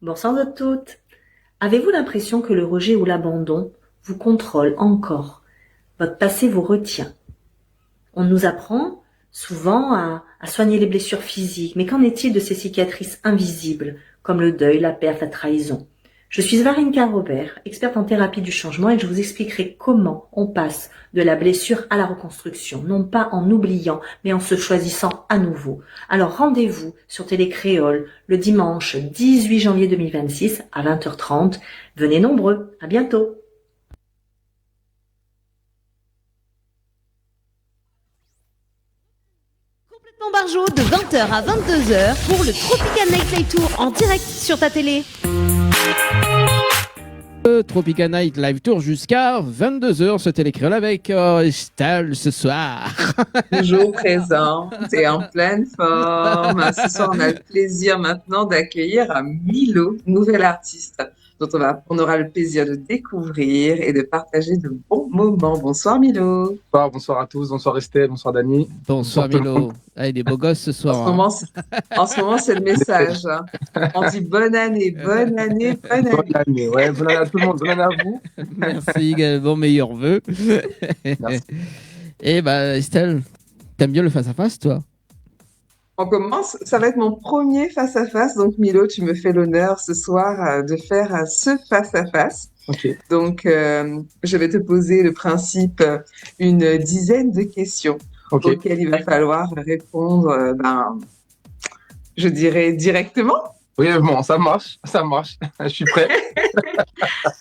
Bonsoir à toutes. Avez-vous l'impression que le rejet ou l'abandon vous contrôle encore? Votre passé vous retient. On nous apprend souvent à soigner les blessures physiques, mais qu'en est-il de ces cicatrices invisibles, comme le deuil, la perte, la trahison? Je suis Varinka Robert, experte en thérapie du changement, et je vous expliquerai comment on passe de la blessure à la reconstruction, non pas en oubliant, mais en se choisissant à nouveau. Alors rendez-vous sur Télé Créole le dimanche 18 janvier 2026 à 20h30. Venez nombreux, à bientôt. Complètement Barjo de 20h à 22h pour le Tropical Nightlife Tour en direct sur ta télé. Tropical Night Live Tour jusqu'à 22h ce Télécréole avec Estelle ce soir. Toujours présente et en pleine forme. Ce soir, on a le plaisir maintenant d'accueillir Milo, nouvel artiste, dont on aura le plaisir de découvrir et de partager de bons moments. Bonsoir Milo. Bonsoir à tous, bonsoir Estelle, bonsoir Dani. Bonsoir Bonsoir tout le Milo. Allez, des beaux gosses ce soir. En ce moment, c'est le message. Hein. On dit bonne année, bonne année, bonne année. Bonne année, ouais, bonne année à tout le monde, bonne année à vous. Merci également, meilleurs vœux. Merci. Et bah Estelle, t'aimes bien le face-à-face toi? On commence, ça va être mon premier face-à-face. Donc Milo, tu me fais l'honneur ce soir de faire ce face-à-face. Ok. Donc, je vais te poser le principe, une dizaine de questions auxquelles il va falloir répondre, je dirais directement. Brièvement, ça marche, je suis prêt.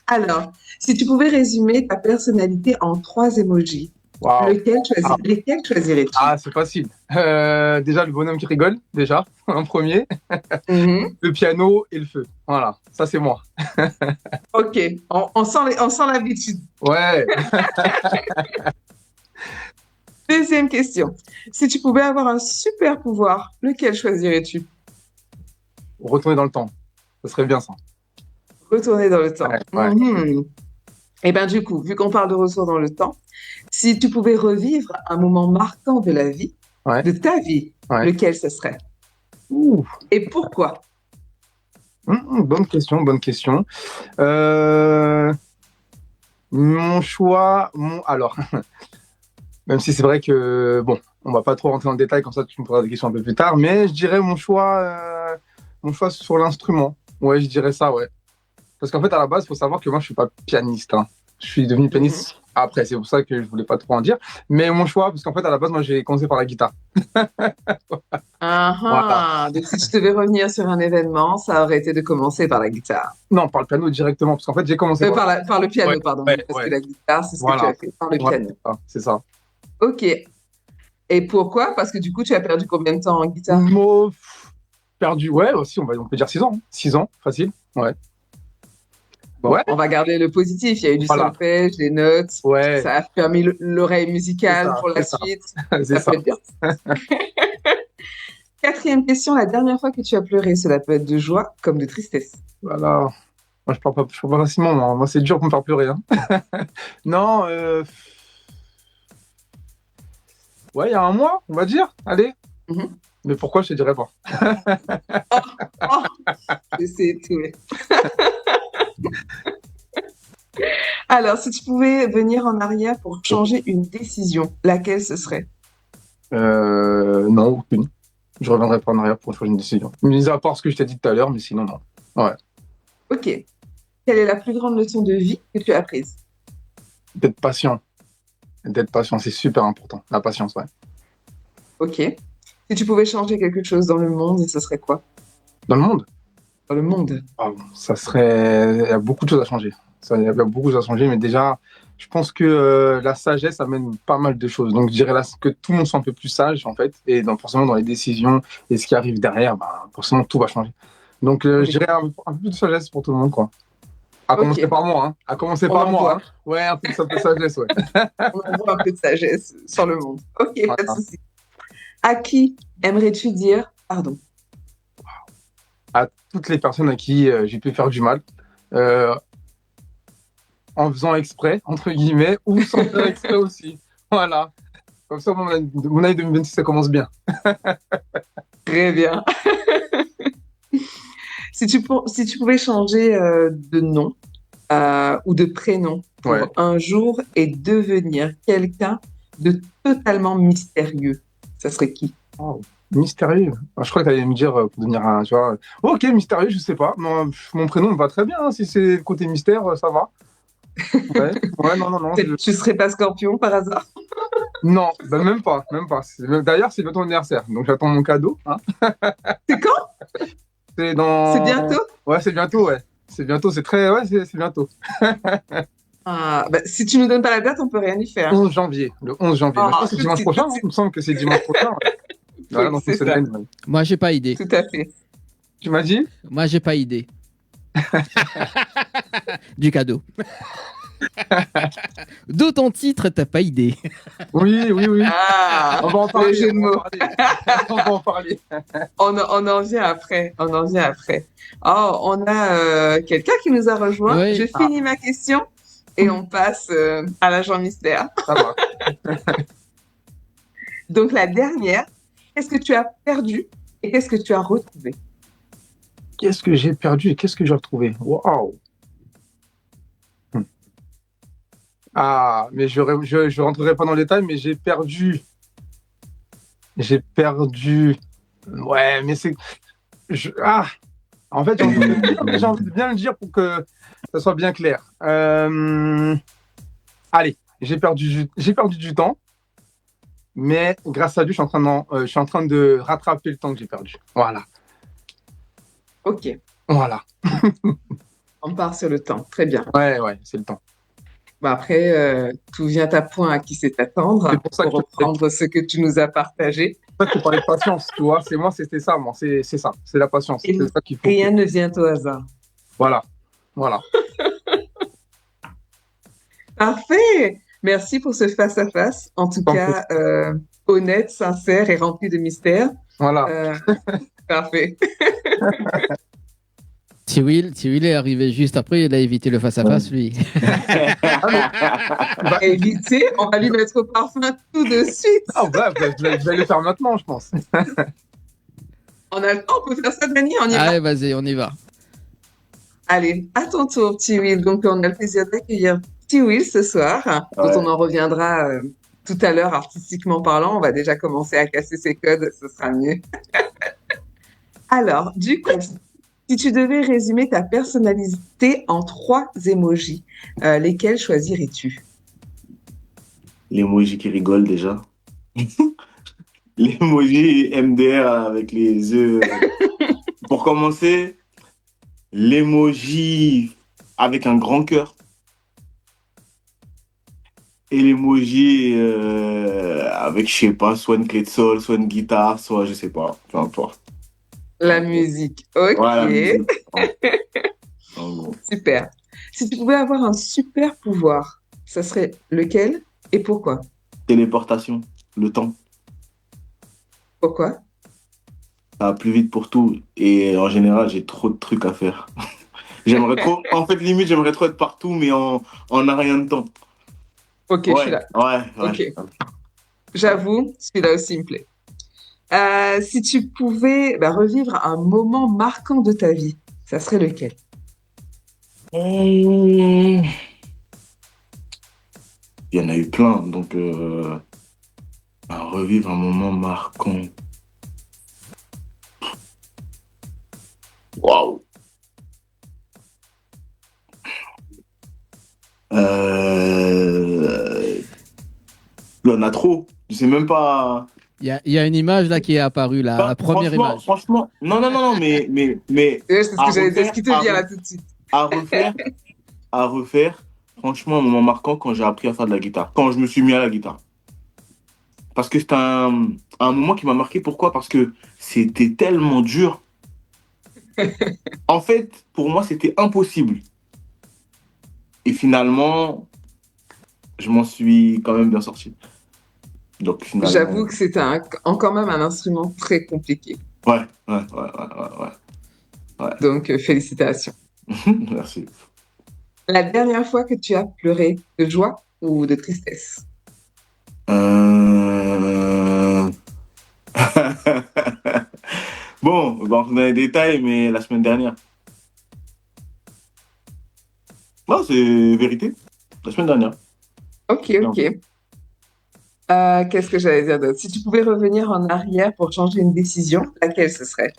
Alors, si tu pouvais résumer ta personnalité en 3 emojis, Wow. lesquels choisirais-tu? Ah, c'est facile. Déjà, le bonhomme qui rigole, déjà, en premier. Mhm. Le piano et le feu. Voilà, ça c'est moi. Ok, on sent l'habitude. Ouais. Deuxième question. Si tu pouvais avoir un super pouvoir, lequel choisirais-tu? Retourner dans le temps. Ça serait bien ça. Retourner dans le temps. Ouais. Mhm. Et bien du coup, vu qu'on parle de retour dans le temps, si tu pouvais revivre un moment marquant de la vie, Ouais. de ta vie, Ouais. lequel ce serait? Ouh. Et pourquoi? Bonne question. Mon choix, alors, même si c'est vrai que, bon, on va pas trop rentrer dans le détail, comme ça tu me poseras des questions un peu plus tard, mais je dirais mon choix sur l'instrument. Ouais, je dirais ça, ouais. Parce qu'en fait, à la base, il faut savoir que moi, je suis pas pianiste, hein. Je suis devenu pianiste après, c'est pour ça que je voulais pas trop en dire. Mais mon choix, parce qu'en fait, à la base, moi, j'ai commencé par la guitare. Donc, si tu devais revenir sur un événement, ça aurait été de commencer par la guitare. Non, par le piano directement, parce qu'en fait, j'ai commencé Par le piano, Ouais, pardon. ouais, Parce ouais. que la guitare, c'est ce que Voilà. tu as fait par le Voilà, piano. c'est ça. Ok. Et pourquoi? Parce que du coup, tu as perdu combien de temps en guitare? Perdu, ouais, aussi, on peut dire 6 ans. 6 ans, facile, ouais. Bon, Ouais. on va garder le positif. Il y a eu du Voilà. solfège, des notes. Ouais. Ça a permis l'oreille musicale C'est ça, pour la c'est ça. suite. C'est Ça ça. peut être bien. Quatrième question, la dernière fois que tu as pleuré, cela peut être de joie comme de tristesse. Voilà. Moi, je pleure pas facilement, moi. Moi, c'est dur pour me faire pleurer, hein. Non, ouais, il y a un mois, on va dire. Allez. Mhm. Mais pourquoi, je te dirais pas. Je sais tout. Alors, si tu pouvais venir en arrière pour changer une décision, laquelle ce serait? Non, aucune. Je reviendrai pas en arrière pour changer une décision. Mis à part ce que je t'ai dit tout à l'heure, mais sinon, non. Ouais. Ok. Quelle est la plus grande leçon de vie que tu as apprise? D'être patient. D'être patient, c'est super important. La patience, ouais. Ok. Si tu pouvais changer quelque chose dans le monde, ce serait quoi? Dans le monde, Dans le monde. ça serait. Il y a beaucoup de choses à changer. Il y a beaucoup de choses à changer, mais déjà, je pense que la sagesse amène pas mal de choses. Donc, je dirais là, que tout le monde soit un peu plus sage, en fait, et forcément dans les décisions et ce qui arrive derrière, forcément, tout va changer. Donc, je dirais un peu plus de sagesse pour tout le monde, quoi. À commencer par moi, hein. À commencer On par en moi, voit. hein. Ouais, un peu de sagesse, ouais. On envoie un peu de sagesse sur le monde. Ok, pas de Voilà. souci. À qui aimerais-tu dire pardon? À toutes les personnes à qui j'ai pu faire du mal, en faisant exprès, entre guillemets, ou sans faire exprès aussi. Voilà. Comme ça, mon année 2026, ça commence bien. Très bien. Si tu pouvais changer de nom ou de prénom pour Ouais. un jour et devenir quelqu'un de totalement mystérieux, ça serait qui? Oh, mystérieux. Je crois que tu allais me dire pour devenir un. Tu vois, ok, mystérieux, je sais pas. Mon prénom me va très bien, hein. Si c'est le côté mystère, ça va. Ouais, non. Tu serais pas Scorpion par hasard? Non, même pas. D'ailleurs, c'est bientôt mon anniversaire, donc j'attends mon cadeau, hein. C'est quand? C'est dans. C'est bientôt? Ouais, c'est bientôt, ouais. C'est bientôt, c'est très. Ouais, c'est bientôt. Si tu nous donnes pas la date, on peut rien y faire. 11 janvier. Le 11 janvier. Mais je pense que c'est dimanche prochain, hein. Il me semble que c'est dimanche prochain. Ouais. Voilà, dans une c'est ça. semaine. Ouais. Moi, j'ai pas idée. Tout à fait. Tu m'as dit? Moi, j'ai pas idée. Du cadeau. D'où ton titre, t'as pas idée. Oui. Ah, On va en parler. le jeu de mots. On va en parler. On en vient après. On a quelqu'un qui nous a rejoint. Oui. Je finis ma question et on passe à l'agent mystère. Ça va. Donc la dernière, qu'est-ce que tu as perdu et qu'est-ce que tu as retrouvé? Qu'est-ce que j'ai perdu et qu'est-ce que j'ai retrouvé? Waouh! Mais je rentrerai pas dans le détail, mais j'ai perdu. Ouais, mais c'est. En fait, j'ai envie de bien le dire pour que ça soit bien clair. Allez, j'ai perdu du temps, mais grâce à Dieu, je suis en train de rattraper le temps que j'ai perdu. Voilà. Ok, Voilà. on part sur le temps. Très bien. Ouais, c'est le temps. Après, tout vient à point à qui sait attendre C'est pour ça que reprendre ce que tu nous as partagé. C'est pour ça que tu parlais de patience, tu vois. C'était ça, moi. C'est ça. C'est la patience. Et C'est ça qu'il faut. rien ne vient au hasard. Voilà. Parfait. Merci pour ce face-à-face. En tout cas, honnête, sincère et rempli de mystère. Voilà. Parfait. T-Will est arrivé juste après, il a évité le face-à-face, lui. On va éviter, on va lui mettre au parfum tout de suite. Je vais le faire maintenant, je pense. On a le temps, on peut faire ça, Dani, on y va. Allez, vas-y, on y va. Allez, à ton tour, T-Will. Donc, on a le plaisir d'accueillir T-Will ce soir, dont on en reviendra tout à l'heure, artistiquement parlant. On va déjà commencer à casser ses codes, ce sera mieux. Alors, du coup, si tu devais résumer ta personnalité en 3 émojis, lesquels choisirais-tu? L'emoji qui rigole déjà. l'emoji MDR avec les yeux. Pour commencer, l'emoji avec un grand cœur. Et l'emoji avec, je sais pas, soit une clé de sol, soit une guitare, soit je sais pas, peu importe. La musique. Ok. Voilà, la musique. En gros. Super. Si tu pouvais avoir un super pouvoir, ça serait lequel et pourquoi? Téléportation, le temps. Pourquoi? Ça va plus vite pour tout. Et en général, j'ai trop de trucs à faire. J'aimerais trop, en fait, limite, j'aimerais trop être partout, mais en un rien de temps. Ok, je suis là. Ouais. Ok. J'avoue, celui-là aussi me plaît. Si tu pouvais revivre un moment marquant de ta vie, ça serait lequel? Il y en a eu plein, donc à revivre un moment marquant. Waouh. Il y en a trop. Je sais même pas. Il y a une image là qui est apparue, la première image. Franchement, non, mais C'est ce que j'allais dire, ce refaire, qui te vient là tout de suite. à refaire, franchement, un moment marquant quand j'ai appris à faire de la guitare, quand je me suis mis à la guitare. Parce que c'est un moment qui m'a marqué. Pourquoi? Parce que c'était tellement dur. En fait, pour moi, c'était impossible. Et finalement, je m'en suis quand même bien sorti. Donc finalement. J'avoue que c'est quand même un instrument très compliqué. Ouais. Donc, félicitations. Merci. La dernière fois que tu as pleuré de joie ou de tristesse? Bon, on va rentrer dans les détails, mais la semaine dernière. Non, c'est vérité. La semaine dernière. Ok. Qu'est-ce que j'allais dire d'autre? Si tu pouvais revenir en arrière pour changer une décision, laquelle ce serait?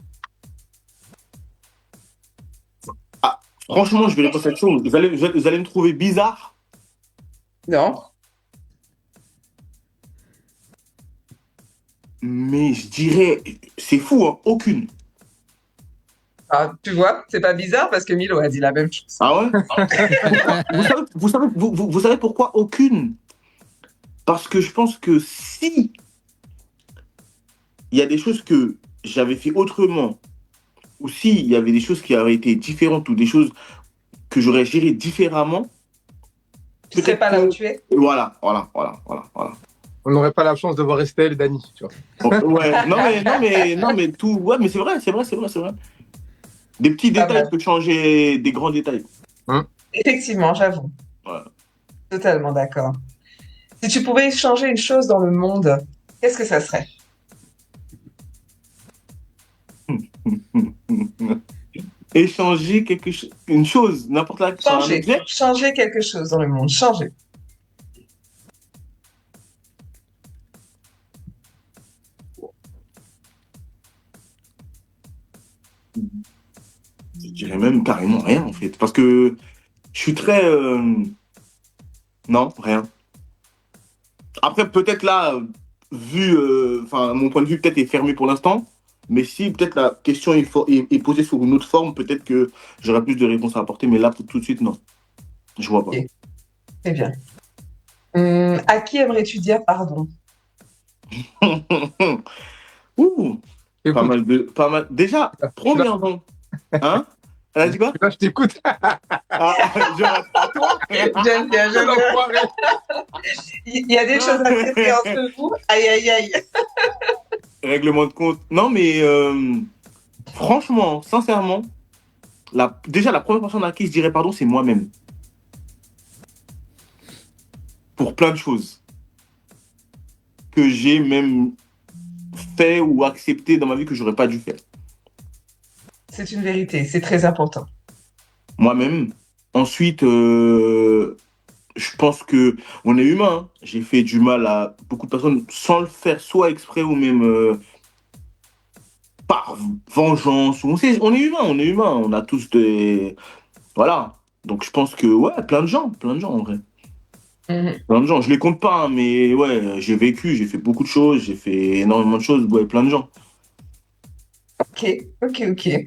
Ah, franchement, je vais répondre à cette chose. Vous allez me trouver bizarre. Non. Mais je dirais, c'est fou, hein, aucune. Ah, tu vois, c'est pas bizarre parce que Milo a dit la même chose. Ah ouais? Vous savez pourquoi aucune? Parce que je pense que si il y a des choses que j'avais fait autrement, ou si il y avait des choses qui auraient été différentes, ou des choses que j'aurais gérées différemment, Tu serais pas là où tu es? Voilà. On n'aurait pas la chance de voir Estelle et Dany, tu vois. Ouais, non, mais tout. Ouais, mais c'est vrai. Des petits détails peuvent changer des grands détails. Effectivement, j'avoue. Ouais. Totalement d'accord. Si tu pouvais changer une chose dans le monde, qu'est-ce que ça serait? Échanger une chose, n'importe laquelle. Changer quelque chose dans le monde, changer. Je dirais même carrément rien en fait. Parce que je suis très. Non, rien. Après, peut-être là, mon point de vue peut-être est fermé pour l'instant. Mais si peut-être la question est posée sous une autre forme, peut-être que j'aurai plus de réponses à apporter. Mais là, tout de suite, non. Je vois pas. Okay. Très bien. À qui aimerais-tu dire pardon? Ouh, pas mal. Déjà, premièrement. Hein? Elle a dit quoi? Là, je t'écoute. Je rate à toi. J'aime bien. Il y a des choses à traiter entre vous. Aïe. Règlement de compte. Non, mais franchement, sincèrement, déjà, la première personne à qui je dirais pardon, c'est moi-même. Pour plein de choses que j'ai même fait ou accepté dans ma vie que j'aurais pas dû faire. C'est une vérité, c'est très important. Moi-même. Ensuite, je pense que on est humain. Hein. J'ai fait du mal à beaucoup de personnes sans le faire, soit exprès ou même par vengeance. On est humain. On a tous des... Voilà. Donc je pense que, ouais, plein de gens en vrai. Mhm. Plein de gens. Je les compte pas, hein, mais ouais, j'ai vécu, j'ai fait beaucoup de choses, j'ai fait énormément de choses, ouais, plein de gens. Ok, ok, ok.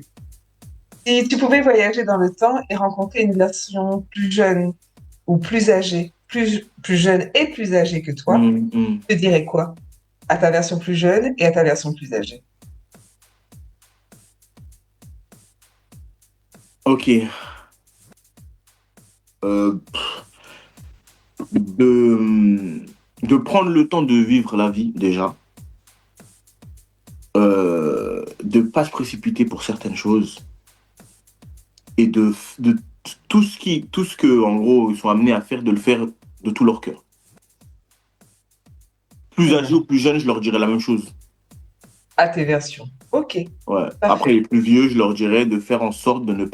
Si tu pouvais voyager dans le temps et rencontrer une version plus jeune ou plus âgée, plus jeune et plus âgée que toi, tu te dirais quoi? À ta version plus jeune et à ta version plus âgée. Ok. Euh, de, de prendre le temps de vivre la vie, déjà. De pas se précipiter pour certaines choses. Et de tout ce que, en gros, ils sont amenés à faire, de le faire de tout leur cœur. Plus âgés ou plus jeunes, je leur dirais la même chose. À tes versions. Ok, Ouais. parfait. Après, les plus vieux, je leur dirais de faire en sorte de ne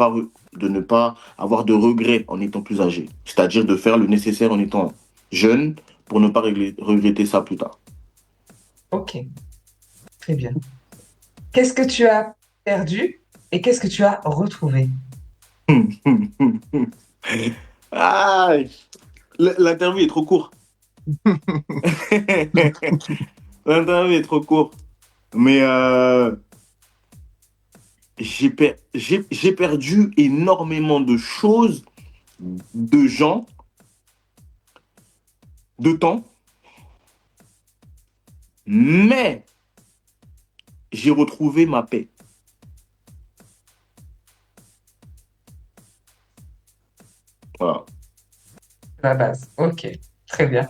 pas avoir de regrets en étant plus âgés. C'est-à-dire de faire le nécessaire en étant jeune pour ne pas regretter ça plus tard. Ok, très bien. Qu'est-ce que tu as perdu et qu'est-ce que tu as retrouvé? Ah, l'interview est trop courte. L'interview est trop courte. Mais j'ai perdu énormément de choses, de gens, de temps. Mais j'ai retrouvé ma paix. Voilà. La base. Ok, très bien.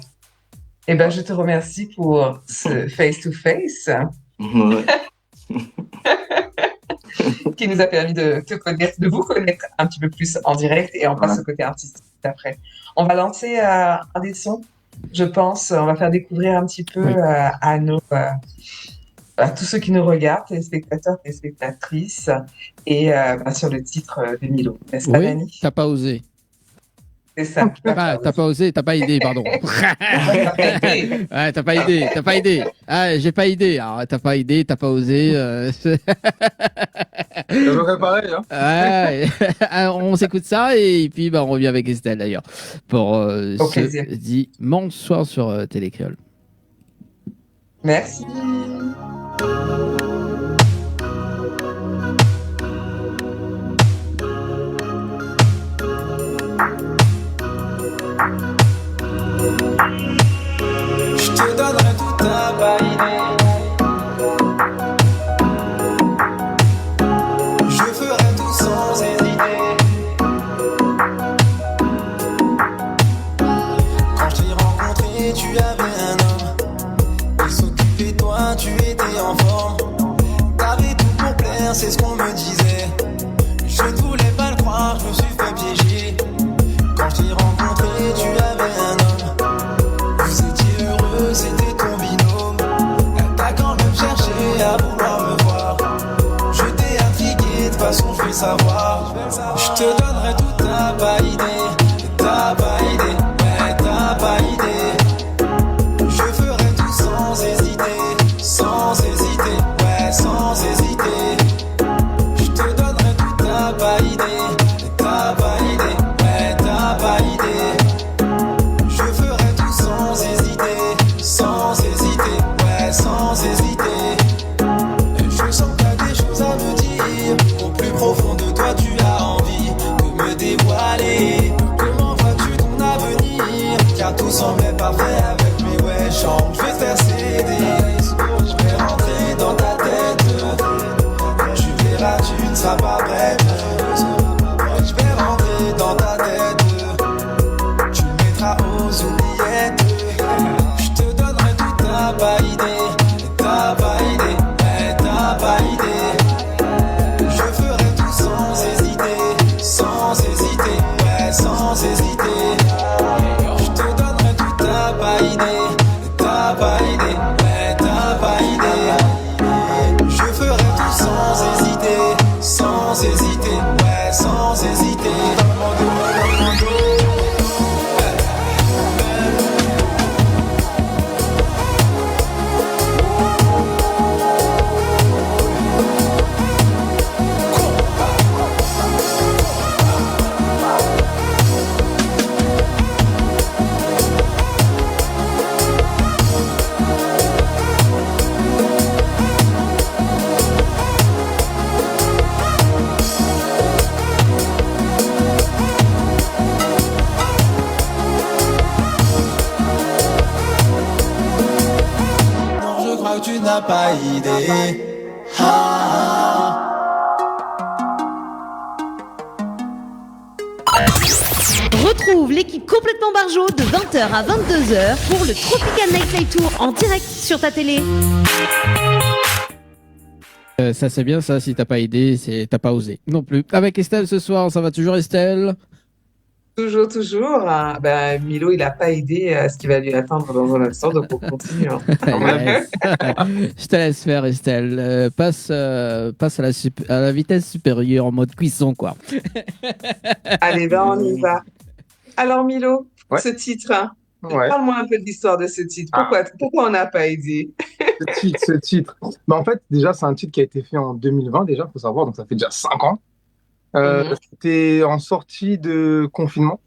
Eh ben, je te remercie pour ce face-to-face Ouais. qui nous a permis de te connaître, de vous connaître un petit peu plus en direct et on passe Ouais. au côté artistique après. On va lancer un des sons, je pense. On va faire découvrir un petit peu Oui. à tous ceux qui nous regardent, téléspectateurs, téléspectatrices, et sur le titre de Milo. N'est-ce pas, Oui, Dani? t'as pas osé. C'est ça. Ah, t'as pas osé, t'as pas idée, pardon. Ouais, t'as pas idée. Ah, j'ai pas idée. Alors, t'as pas idée, t'as pas osé. J'aurais pareil, hein. Ouais. On s'écoute ça et puis bah, on revient avec Estelle d'ailleurs pour Au ce plaisir. dimanche soir sur Télécréole. Merci. Je te donnerai tout à bailler. Je ferai tout sans hésiter. Quand je t'ai rencontré, tu avais un homme. Il s'occupait de toi, tu étais en forme. T'avais tout pour plaire, c'est ce qu'on me disait. Je ne voulais pas le croire, je me suis fait piéger. Quand je t'ai rencontré, tu avais un homme. Vous étiez heureux, c'était ton binôme. T'as quand même cherché à vouloir me voir. Je t'ai intrigué, de toute façon je vais savoir. Je te donnerai tout, t'as pas idée. T'as pas idée, ouais t'as pas idée. Je ferai tout sans hésiter. Sans hésiter, ouais sans hésiter. Je te donnerai tout, t'as pas idée. T'as pas idée, ouais t'as pas idée. Je ferai tout sans hésiter, sans hésiter, ouais, sans hésiter. Je sens que t'as des choses à me dire. Au plus profond de toi, tu as envie de me dévoiler. Comment vois-tu ton avenir? Car tout semblait parfait avec mes ouais, chants. Je vais te faire céder. Je vais rentrer dans ta tête. Tu verras, tu ne seras pas prête. Je vais rentrer dans ta tête. Tu le mettras aux oubliettes. Je te donnerai tout, t'as pas idée. T'as oh, tu n'as pas idée. Ah. Retrouve l'équipe complètement barjo de 20h à 22h pour le Tropical Nightlife Tour en direct sur ta télé. Ça c'est bien ça, si t'as pas aidé, t'as pas osé non plus. Avec Estelle ce soir, ça va toujours Estelle? Toujours, toujours. Ben, Milo, il n'a pas aidé à ce qui va lui attendre dans un instant, donc on continue. Hein. Yes. Je te laisse faire Estelle. Passe à la vitesse supérieure en mode cuisson quoi. Allez, ben on y va. Alors Milo, Ouais. ce titre, hein, Ouais. parle-moi un peu de l'histoire de ce titre. Pourquoi on n'a pas aidé? Ce titre. Bah, en fait, déjà, c'est un titre qui a été fait en 2020, déjà, faut savoir, donc ça fait déjà 5 ans. C'était en sortie de confinement.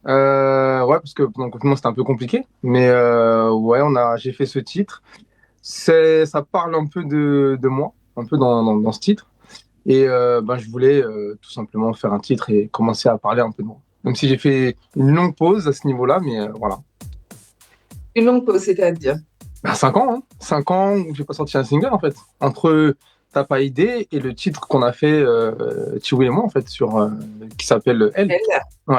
Ouais, parce que pendant le confinement, c'était un peu compliqué. Mais ouais, j'ai fait ce titre. Ça parle un peu de moi, un peu dans ce titre. Et ben, je voulais tout simplement faire un titre et commencer à parler un peu de moi. Même si j'ai fait une longue pause à ce niveau-là, mais voilà. Une longue pause, c'est-à-dire? Ben, 5 ans, hein. 5 ans où j'ai pas sorti un single, en fait. Entre T'as pas idée et le titre qu'on a fait, Tiwi et moi, en fait, qui s'appelle Elle. Elle,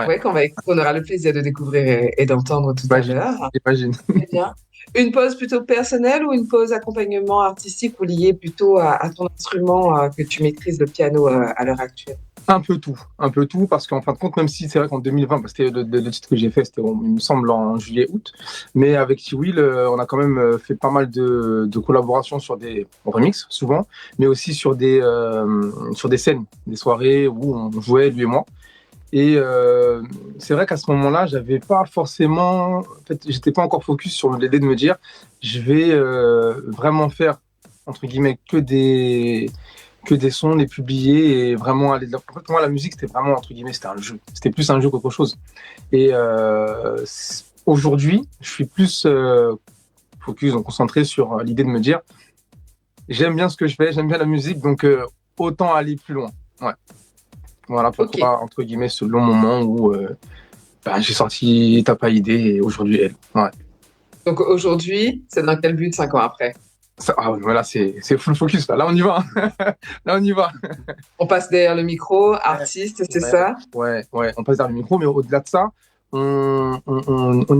ouais, qu'on aura le plaisir de découvrir et d'entendre tout à l'heure. J'imagine. Très bien. Une pause plutôt personnelle ou une pause accompagnement artistique ou liée plutôt à ton instrument que tu maîtrises, le piano, à l'heure actuelle? Un peu tout, parce qu'en fin de compte, même si c'est vrai qu'en 2020, parce que le titre que j'ai fait, c'était, il me semble, en juillet-août, mais avec T-Will, on a quand même fait pas mal de collaborations sur des remixes, souvent, mais aussi sur des scènes, des soirées où on jouait, lui et moi. Et c'est vrai qu'à ce moment-là, j'avais pas forcément, en fait, j'étais pas encore focus sur l'idée de me dire, je vais vraiment faire, entre guillemets, que des sons, les publier et vraiment aller. En fait, moi, la musique, c'était vraiment, entre guillemets, c'était un jeu. C'était plus un jeu qu'autre chose. Et aujourd'hui, je suis plus focus, donc concentré sur l'idée de me dire, j'aime bien ce que je fais, j'aime bien la musique, donc autant aller plus loin. Ouais. Voilà pourquoi, entre guillemets, ce long moment où j'ai sorti T'as pas idée et aujourd'hui Elle. Ouais. Donc aujourd'hui, c'est dans quel but 5 ans après? Voilà, c'est full focus. Là, on y va. Là, on y va. On passe derrière le micro, artiste, c'est ça? Ouais, on passe derrière le micro, mais au-delà de ça, on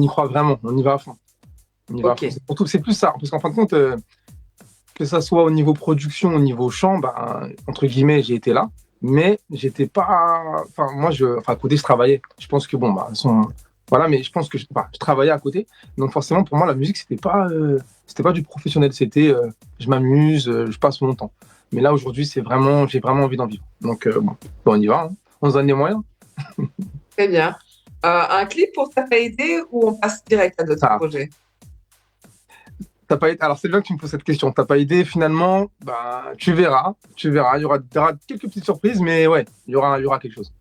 y croit vraiment. On y va à fond. On y va à fond. C'est plus ça. Parce qu'en fin de compte, que ça soit au niveau production, au niveau chant, entre guillemets, j'ai été là. Mais j'étais pas. À côté, je travaillais. Je pense que voilà, mais je pense que je travaillais à côté. Donc forcément, pour moi, la musique, c'était pas du professionnel. C'était je m'amuse, je passe mon temps. Mais là, aujourd'hui, j'ai vraiment envie d'en vivre. Donc on y va. Hein. On se donne les moyens. Très bien. Un clip pour T'as pas idée ou on passe direct à d'autres projets? Alors, c'est bien que tu me poses cette question. T'as pas idée, finalement, tu verras. Il y aura quelques petites surprises, mais ouais, il y aura quelque chose.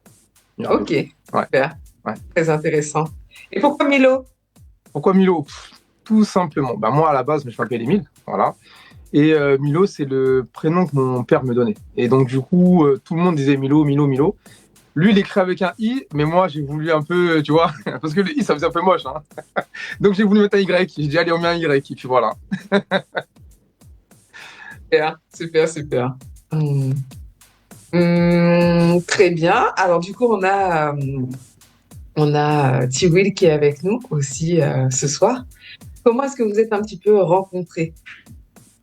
Ok, super. Ouais. Très intéressant. Et pourquoi Milo? Pourquoi Milo? Tout simplement. Moi, à la base, je m'appelle Émile. Voilà. Et Milo, c'est le prénom que mon père me donnait. Et donc, du coup, tout le monde disait Milo, Milo, Milo. Lui, il écrit avec un I, mais moi, j'ai voulu un peu, tu vois, parce que le I, ça faisait un peu moche. Hein. Donc, j'ai voulu mettre un Y. J'ai dit, allez, on met un Y. Et puis voilà. Super. Très bien. Alors, du coup, on a T-Will qui est avec nous aussi ce soir. Comment est-ce que vous êtes un petit peu rencontrés?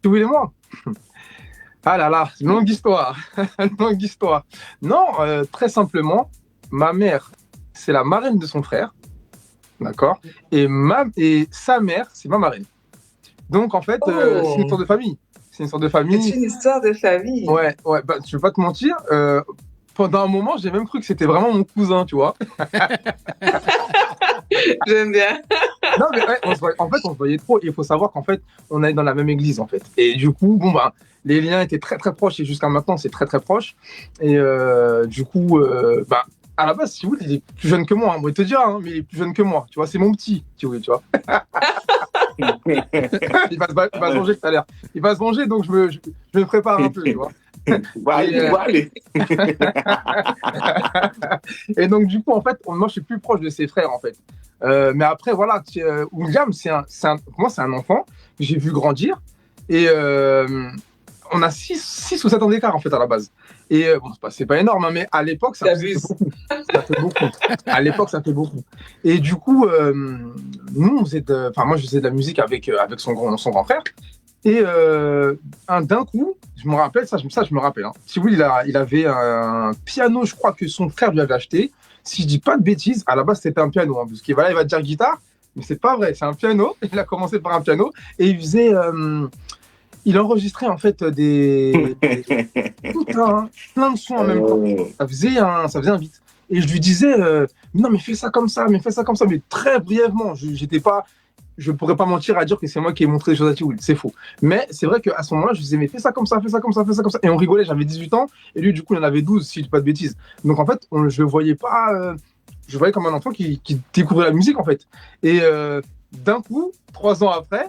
T-Will et moi? Ah là là, longue histoire. Longue histoire. Non, très simplement, ma mère, c'est la marraine de son frère. D'accord? Et sa mère, c'est ma marraine. Donc, en fait, c'est une histoire de famille. C'est une histoire de famille. C'est une histoire de famille. Ouais. Je vais pas te mentir. Pendant un moment, j'ai même cru que c'était vraiment mon cousin, tu vois. J'aime bien. Non, mais ouais, on se voyait trop. Et il faut savoir qu'en fait, on est dans la même église, en fait. Et du coup, les liens étaient très, très proches. Et jusqu'à maintenant, c'est très, très proche. Et du coup, à la base, Tiwi, il est plus jeune que moi. Moi, il te dira, hein, mais il est plus jeune que moi. Tu vois, c'est mon petit, Tiwi, tu vois. Il va se venger tout à l'heure. Il va se venger, donc je me prépare un peu, tu vois. Allez. Et donc, du coup, en fait, moi, je suis plus proche de ses frères, en fait. Mais après, voilà, William, pour moi, c'est un enfant que j'ai vu grandir. Et on a 6 ou 7 ans d'écart, en fait, à la base. Et bon, c'est pas énorme, hein, mais à l'époque, ça fait beaucoup. Ça fait beaucoup. À l'époque, ça fait beaucoup. Et du coup, nous, moi, je faisais de la musique avec son grand frère. Et d'un coup, je me rappelle, je me rappelle. Hein. Si oui, il avait un piano, je crois que son frère lui avait acheté. Si je dis pas de bêtises, à la base, c'était un piano. Hein, parce qu'il il va dire guitare, mais c'est pas vrai. C'est un piano. Il a commencé par un piano et il faisait. Il enregistrait en fait plein de sons en même temps. Ça faisait un beat. Et je lui disais, non, mais fais ça comme ça, mais très brièvement. Je pourrais pas mentir à dire que c'est moi qui ai montré les choses à Tiwoul, c'est faux. Mais c'est vrai qu'à ce moment-là, je disais, mais fais ça comme ça. Et on rigolait, j'avais 18 ans, et lui, du coup, il en avait 12, si je dis pas de bêtises. Donc en fait, je le voyais pas, je voyais comme un enfant qui découvrait la musique, en fait. Et d'un coup, 3 ans après,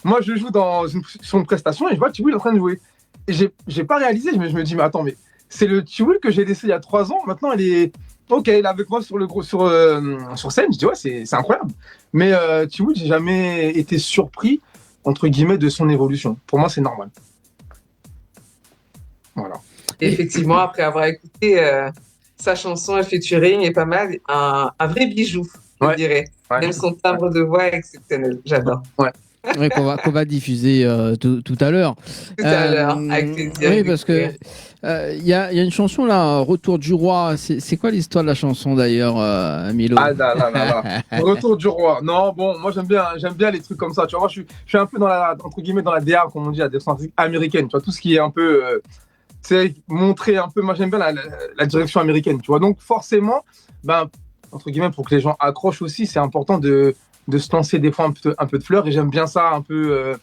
moi, je joue sur une prestation, et je vois Tiwoul en train de jouer. Et j'ai pas réalisé, je me dis, mais attends, mais c'est le Tiwoul que j'ai laissé il y a 3 ans, maintenant, il est avec moi sur scène. Je dis, ouais, c'est incroyable. Mais Tiwoul, j'ai jamais été surpris, entre guillemets, de son évolution. Pour moi, c'est normal. Voilà. Et effectivement, après avoir écouté sa chanson, le featuring est pas mal, un vrai bijou, je dirais. Ouais. Même son timbre de voix est exceptionnel. J'adore. Ouais. Ouais, qu'on va diffuser tout à l'heure. Tout à l'heure, avec plaisir. Oui, parce que il y a une chanson là, Retour du roi. C'est quoi l'histoire de la chanson d'ailleurs, Milo? Ah là. Retour du roi. Non, bon, moi j'aime bien les trucs comme ça. Tu vois, moi, je suis un peu entre guillemets dans la DA, comme on dit, la défense américaine. Tu vois, tout ce qui est un peu, montrer un peu. Moi j'aime bien la direction américaine. Tu vois, donc forcément, entre guillemets, pour que les gens accrochent aussi, c'est important de se lancer des fois un peu de fleurs, et j'aime bien ça un peu,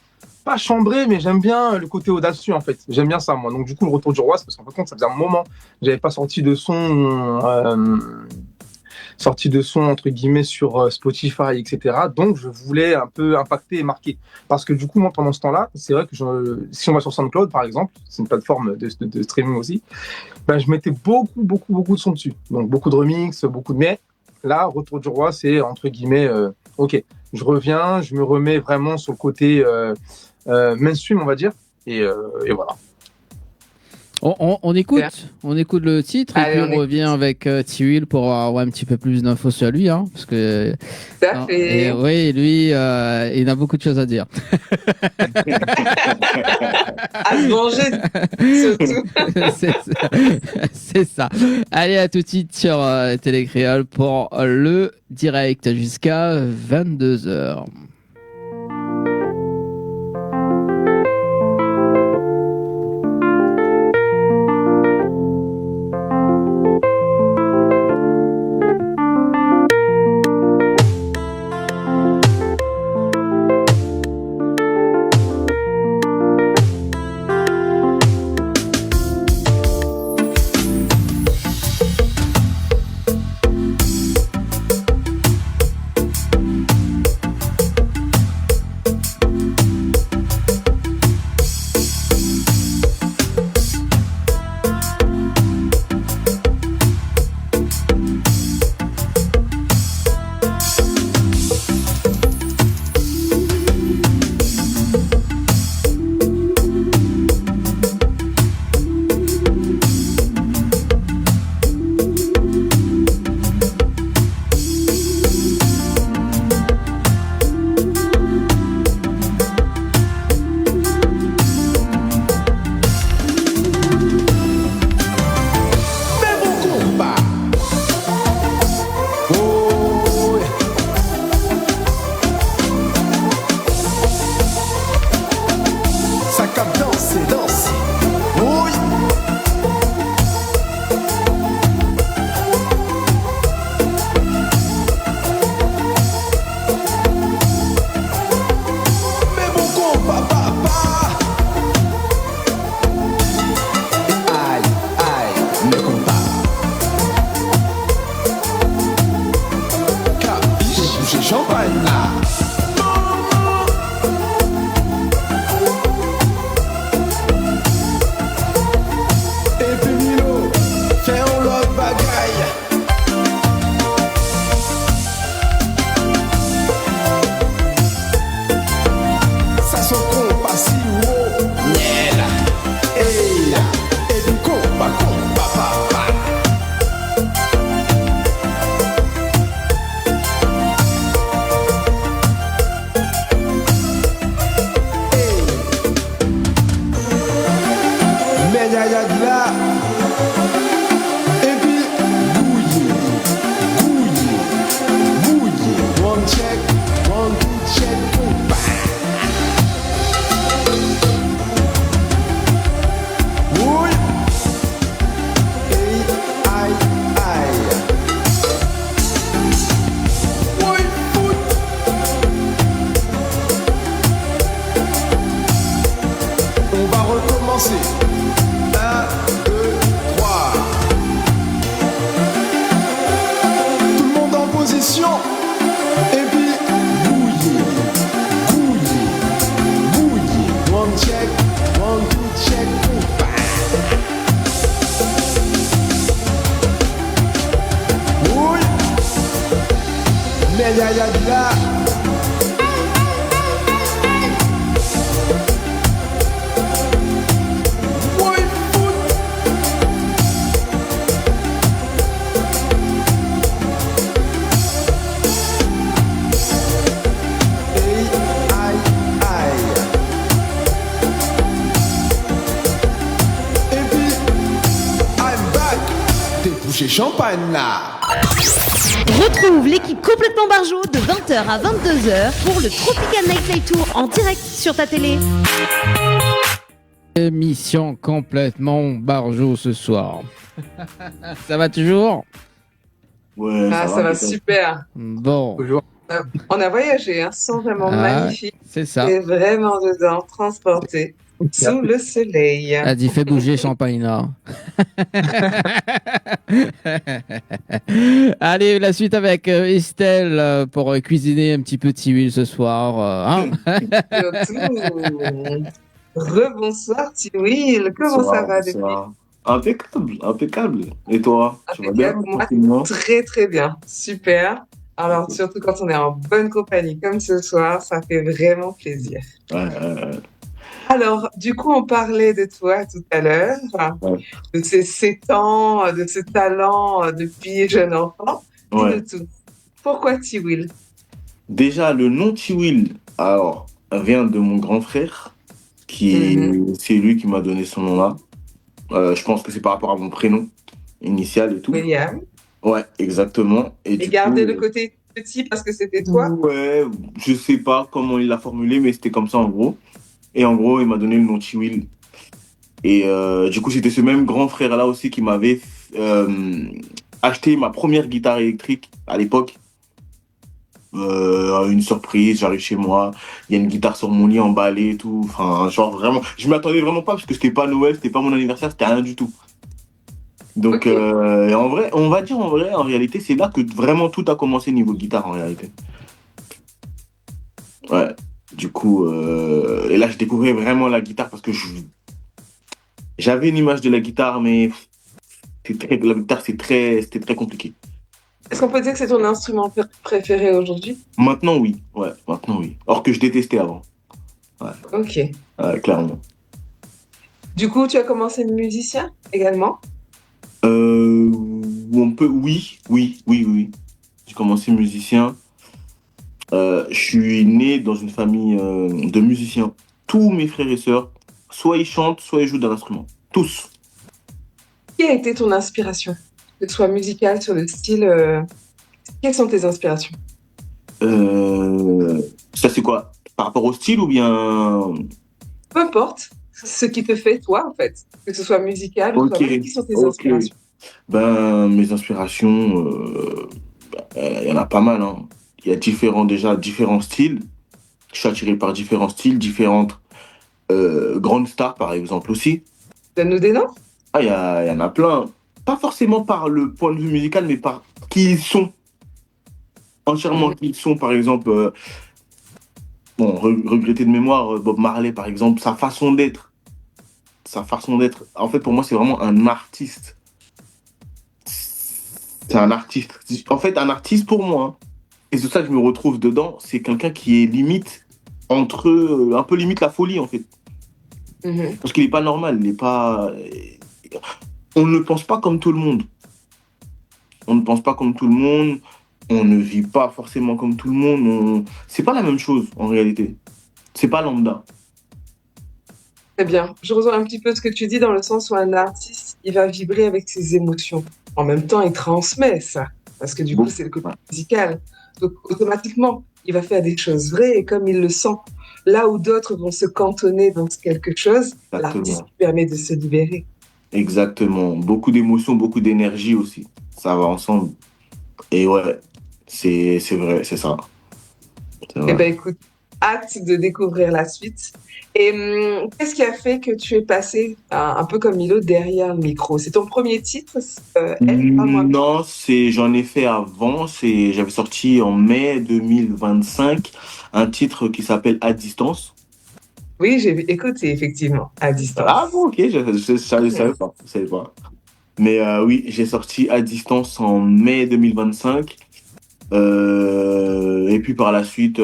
pas chambré, mais j'aime bien le côté audacieux en fait, j'aime bien ça moi. Donc du coup, le Retour du roi, c'est parce qu'en fait ça faisait un moment que j'avais pas sorti de son entre guillemets sur Spotify, etc. Donc je voulais un peu impacter et marquer, parce que du coup moi pendant ce temps-là, c'est vrai que si on va sur SoundCloud par exemple, c'est une plateforme de streaming aussi, je mettais beaucoup de sons dessus, donc beaucoup de remix, mais là, Retour du roi, c'est entre guillemets, ok, je reviens, je me remets vraiment sur le côté mainstream, on va dire, et voilà. On écoute le titre. Allez, et puis on revient avec Tiwoul pour avoir un petit peu plus d'infos sur lui, hein, parce que oui, lui, il a beaucoup de choses à dire. À se venger, surtout. C'est ça. Allez, à tout de suite sur Télécréole pour le direct jusqu'à 22h. commencer. 1, 2, 3. Tout le monde en position. Et puis, bouillez, bouillez, bouillez. One check, one, two, check, oui. Mais ya ya ya. Chez Champagne là. Retrouve l'équipe complètement barjo de 20h à 22h pour le Tropical Nightlife Tour en direct sur ta télé. Émission complètement barjo ce soir. Ça va toujours? Ouais, ça va super. Bon. On a voyagé, un son vraiment magnifique. C'est ça. Et vraiment dedans, transporté sous le soleil. A dit fait bouger Champagne là. Allez, la suite avec Estelle pour cuisiner un petit peu Tiwil ce soir. Hein. Rebonsoir Tiwil, comment ça va depuis? Impeccable, impeccable. Et toi? Tu vas bien? Moi, très très bien, super. Alors surtout quand on est en bonne compagnie comme ce soir, ça fait vraiment plaisir. Ouais. Alors, du coup, on parlait de toi tout à l'heure, de ces 7 ans, de ce talent depuis jeune enfant. Ouais. Dis-nous tout. Pourquoi Tiwil? Déjà, le nom Tiwil, alors, vient de mon grand frère, c'est lui qui m'a donné son nom-là. Je pense que c'est par rapport à mon prénom initial et tout. William. Ouais, exactement. Et garder le côté petit parce que c'était toi? Ouais, je sais pas comment il l'a formulé, mais c'était comme ça en gros. Et en gros, il m'a donné le nom Tiwil. Et du coup, c'était ce même grand frère-là aussi qui m'avait acheté ma première guitare électrique à l'époque. Une surprise, j'arrive chez moi, il y a une guitare sur mon lit emballée et tout. Enfin, genre vraiment, je m'attendais vraiment pas parce que c'était pas Noël, c'était pas mon anniversaire, c'était rien du tout. Donc, en vrai, on va dire en réalité, c'est là que vraiment tout a commencé niveau guitare en réalité. Ouais. Du coup, et là, je découvrais vraiment la guitare parce que j'avais une image de la guitare, mais la guitare, c'était très compliqué. Est-ce qu'on peut dire que c'est ton instrument préféré aujourd'hui? Maintenant, oui. Ouais, maintenant, oui. Or que je détestais avant. Ouais. Ok. Clairement. Du coup, tu as commencé musicien également? Oui. J'ai commencé musicien. Je suis né dans une famille de musiciens. Tous mes frères et sœurs, soit ils chantent, soit ils jouent d'un instrument. Tous. Qui a été ton inspiration? Que ce soit musicale, sur le style. Quelles sont tes inspirations? Ça, c'est quoi? Par rapport au style ou bien... Peu importe ce qui te fait, toi, en fait. Que ce soit musical ou qui sont tes inspirations? Mes inspirations, il y en a pas mal, hein. Il y a différents styles. Je suis attiré par différents styles, différentes grandes stars, par exemple, aussi. Donne-nous des noms? Il y en a plein. Pas forcément par le point de vue musical, mais par qui ils sont. Entièrement qui ils sont, par exemple. Regretter de mémoire, Bob Marley, par exemple, sa façon d'être. En fait, pour moi, c'est vraiment un artiste. C'est un artiste. En fait, un artiste, pour moi, et c'est ça que je me retrouve dedans, c'est quelqu'un qui est limite un peu limite la folie, en fait. Parce qu'il n'est pas normal, on ne pense pas comme tout le monde. On ne vit pas forcément comme tout le monde. C'est pas la même chose, en réalité. C'est pas lambda. Très bien. Je rejoins un petit peu ce que tu dis dans le sens où un artiste, il va vibrer avec ses émotions. En même temps, il transmet ça. Parce que du coup, c'est le côté musical. Donc, automatiquement, il va faire des choses vraies et comme il le sent. Là où d'autres vont se cantonner dans quelque chose, l'artiste permet de se libérer. Exactement. Beaucoup d'émotions, beaucoup d'énergie aussi. Ça va ensemble. Et ouais, c'est vrai, c'est ça. Eh bien, écoute, hâte de découvrir la suite. Et qu'est-ce qui a fait que tu es passé un peu comme Milo derrière le micro? C'est ton premier titre, elle? Parle-moi. Non, j'en ai fait avant. J'avais sorti en mai 2025 un titre qui s'appelle À distance. Oui, j'ai écouté effectivement, à distance. Ah bon, ok, je savais pas. Je savais pas. Mais oui, j'ai sorti À distance en mai 2025. Et puis par la suite,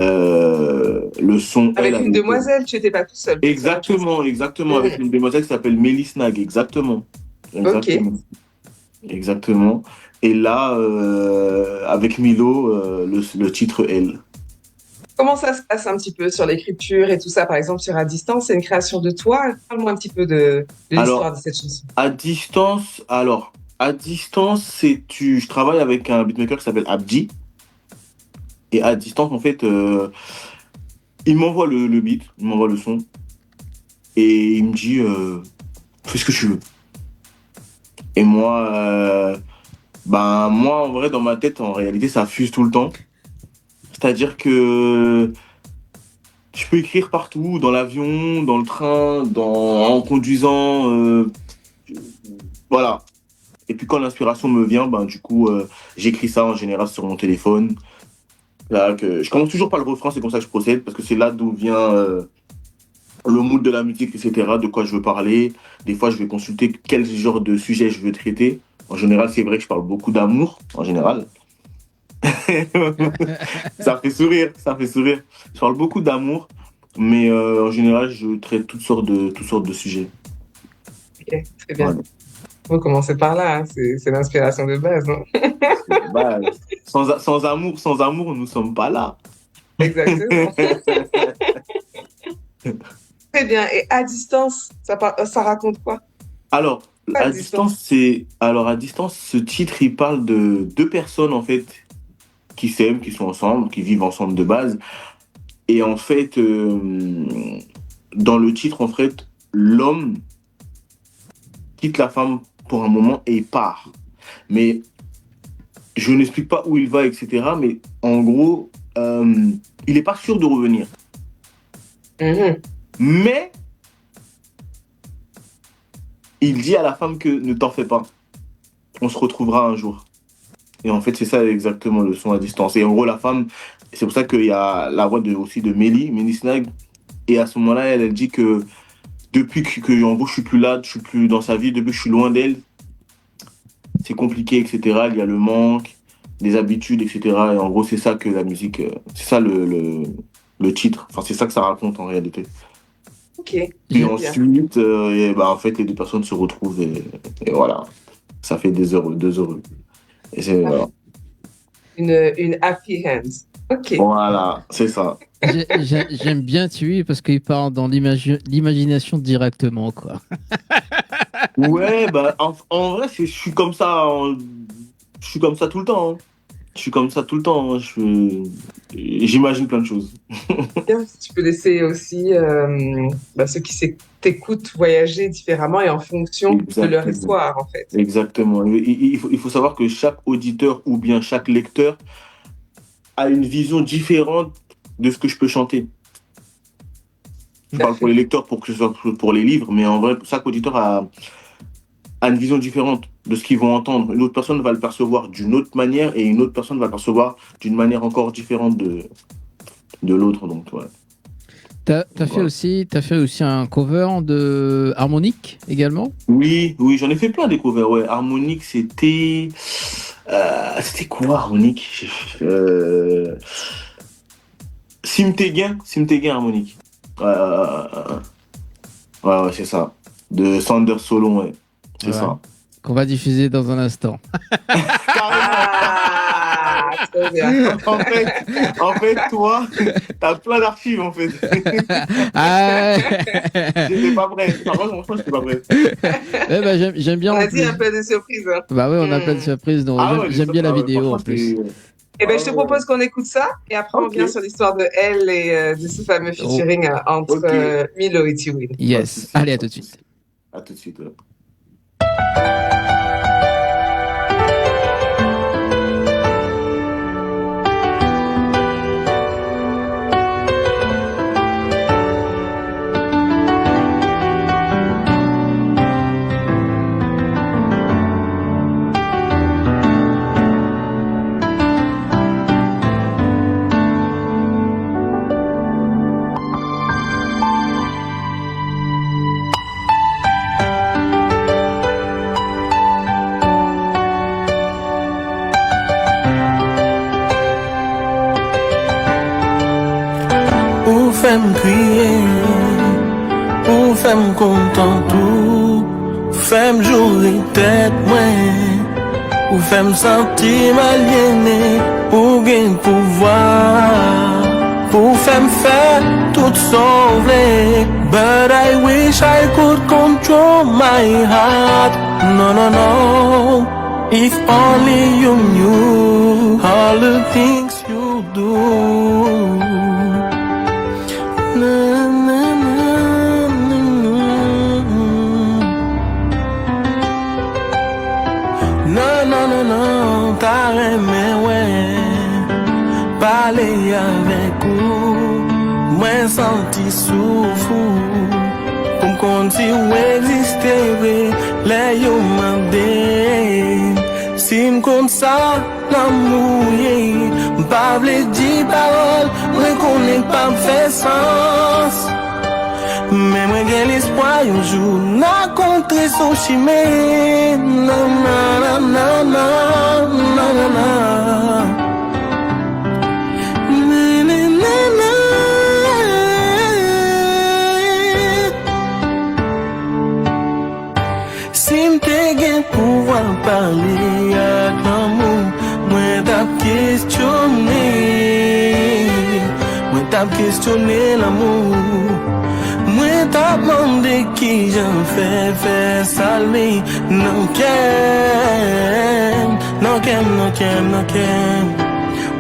le son. Avec une demoiselle, tu n'étais pas tout seul. Exactement, avec une demoiselle qui s'appelle Mélis Nag, exactement. Exactement. Ok. Exactement. Et là, avec Milo, le titre Elle. Comment ça se passe un petit peu sur l'écriture et tout ça, par exemple, sur À distance, c'est une création de toi? Parle-moi un petit peu de l'histoire de cette chanson. À distance, je travaille avec un beatmaker qui s'appelle Abdi. Et à distance, en fait, il m'envoie le beat, il m'envoie le son. Et il me dit, fais ce que tu veux. Et moi, en vrai, dans ma tête, en réalité, ça fuse tout le temps. C'est-à-dire que je peux écrire partout, dans l'avion, dans le train, en conduisant, voilà. Et puis quand l'inspiration me vient, du coup, j'écris ça en général sur mon téléphone. Là, je commence toujours par le refrain, c'est comme ça que je procède, parce que c'est là d'où vient le mood de la musique, etc., de quoi je veux parler. Des fois, je vais consulter quel genre de sujet je veux traiter. En général, c'est vrai que je parle beaucoup d'amour, en général. Ça fait sourire. Je parle beaucoup d'amour, mais en général, je traite toutes sortes de sujets. Ok, très bien. Voilà. Faut commencer par là, hein. C'est l'inspiration de base. Hein. Sans amour, nous ne sommes pas là. Exactement. Très bien. Et À distance, ça raconte quoi? Alors, à distance, ce titre, il parle de deux personnes, en fait, qui s'aiment, qui sont ensemble, qui vivent ensemble de base. Et en fait, dans le titre, en fait, l'homme quitte la femme pour un moment et il part. Mais je n'explique pas où il va, etc. Mais en gros, il n'est pas sûr de revenir. Mais il dit à la femme que ne t'en fais pas. On se retrouvera un jour. Et en fait, c'est ça exactement le son À distance. Et en gros, la femme, c'est pour ça qu'il y a la voix aussi de Mélis Snag. Et à ce moment-là, elle dit que depuis que en gros, je suis plus là, je suis plus dans sa vie, depuis que je suis loin d'elle, c'est compliqué, etc. Il y a le manque, des habitudes, etc. Et en gros, c'est ça que la musique, c'est ça le titre. Enfin, c'est ça que ça raconte en réalité. Ok. Et ensuite, en fait, les deux personnes se retrouvent et voilà. Ça fait deux heureux. Et c'est, une happy hand. Ok. Voilà, c'est ça. J'aime bien Thuy parce qu'il part dans l'imagination directement, quoi. Ouais, en vrai, je suis comme ça. Je suis comme ça tout le temps. Hein. Je suis comme ça tout le temps. Hein. J'imagine plein de choses. Tu peux laisser aussi ceux qui t'écoutent voyager différemment et en fonction de leur histoire, en fait. Exactement. Il faut savoir que chaque auditeur ou bien chaque lecteur a une vision différente de ce que je peux chanter. Je parle pour les lecteurs pour que ce soit pour les livres, mais en vrai, chaque auditeur a une vision différente de ce qu'ils vont entendre. Une autre personne va le percevoir d'une autre manière et une autre personne va le percevoir d'une manière encore différente de l'autre. Donc, ouais. T'as fait aussi un cover de Harmonique également? Oui, j'en ai fait plein des covers. Ouais. Harmonique, c'était quoi Harmonique? Simteguin Harmonique. Ouais, c'est ça. De Sander Solon, ouais. C'est ça. Qu'on va diffuser dans un instant. Trop bien. En fait, toi, t'as plein d'archives, en fait. J'étais pas prêt. Franchement, j'étais pas prêt. J'aime bien. On a dit un peu de surprise. Hein. Bah ouais, on a plein de surprises. Donc j'aime bien la vidéo, en plus. Eh ben, je te propose qu'on écoute ça et après on revient sur l'histoire de elle et de ce fameux featuring entre Milo et Tiwin. Yes. Allez, à tout de suite. À tout de suite. Ouais. fais-moi content tout, fais-moi jouer tête moi, ou fais-moi sentir aliéné, ou gain pouvoir, pour faire tout sauver. But I wish I could control my heart. No, no, no. If only you knew all the things you do. Na, na, na, na. Non, non, non, non, t'as aimé, ouais. Parler avec vous, moi senti souffle. Comme quand si vous existez, les yo mandé. Si m'compte ça, l'amour, m'pas vle di parole, m'reconnais pas m'fait sens. Mais moi j'ai l'espoir un jour, n'a contré son chimé. Na na na na na na na na. Si m'te gen pouvoir parler avec l'amour, moi t'ap questionné l'amour, moi t'ap demandé qui j'en fais salmer, non ken,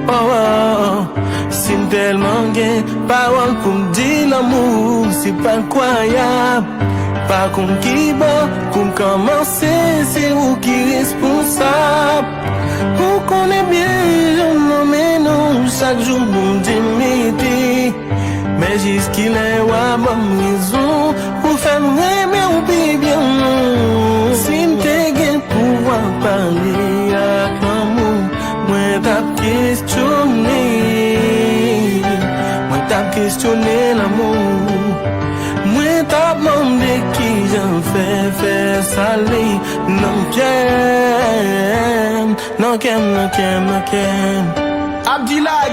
oh, oh. Si m'tellement gen parole pour m'dire l'amour, c'est pas incroyable. Par contre qui bon, pour commencer, c'est vous qui responsable. Vous connaissez bien, je nomme non, chaque jour nous démettez. Mais jusqu'il est à bonne raison, pour faire aimer ou bien non. Si m'te gen pouvoir parler avec l'amour, moi t'ap questionné l'amour. Moi t'ap demandé qui j'en fais saler. Non kem. Abdillah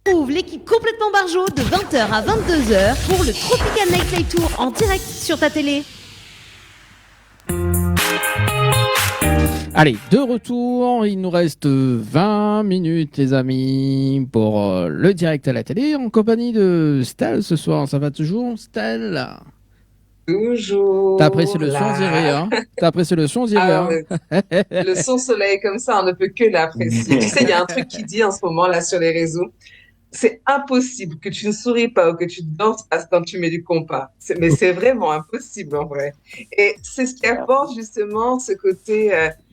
Retrouve l'équipe complètement barjo de 20h à 22h pour le Tropical Nightlife Tour en direct sur ta télé. Allez, de retour, il nous reste 20 minutes les amis pour le direct à la télé en compagnie de Stel ce soir. Ça va toujours Stel? Toujours. T'as apprécié le son Ziré, hein? T'as apprécié le son Ziré, Ah, hein? le son soleil comme ça, on ne peut que l'apprécier. Tu sais, il y a un truc qui dit en ce moment là sur les réseaux. C'est impossible que tu ne souris pas ou que tu danses pas quand tu mets du compas. Mais c'est vraiment impossible en vrai. Et c'est ce qui apporte justement ce côté,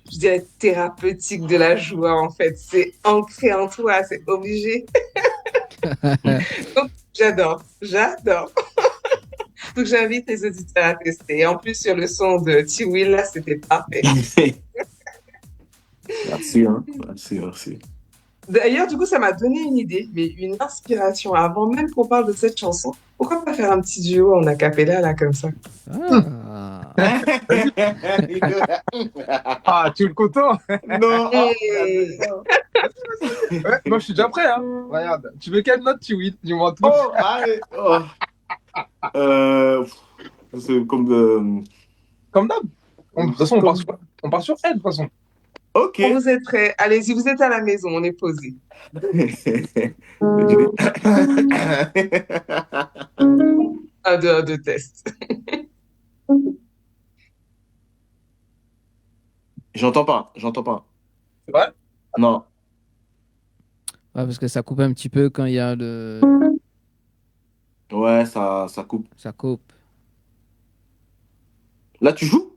je dirais, thérapeutique de la joie en fait. C'est ancré en toi, c'est obligé. Donc, j'adore. Donc j'invite les auditeurs à tester. Et en plus sur le son de T-Will, là, c'était parfait. Merci, hein. Merci. D'ailleurs, du coup, ça m'a donné une idée, mais une inspiration. Avant même qu'on parle de cette chanson, pourquoi pas faire un petit duo en acapella, là, comme ça? Ah, tu es le content? Non. Ouais, moi, je suis déjà prêt, hein. Regarde, tu veux quelle note, tu oui? Dis-moi tout. Oh, allez. Oh. C'est comme d'hab. De toute façon, on part sur elle, de toute façon. Ok. Quand vous êtes prêts, allez-y, vous êtes à la maison, on est posé. Un, deux, test. J'entends pas. C'est vrai? Non. Ouais, parce que ça coupe un petit peu quand il y a le. Ouais, ça coupe. Ça coupe. Là, tu joues?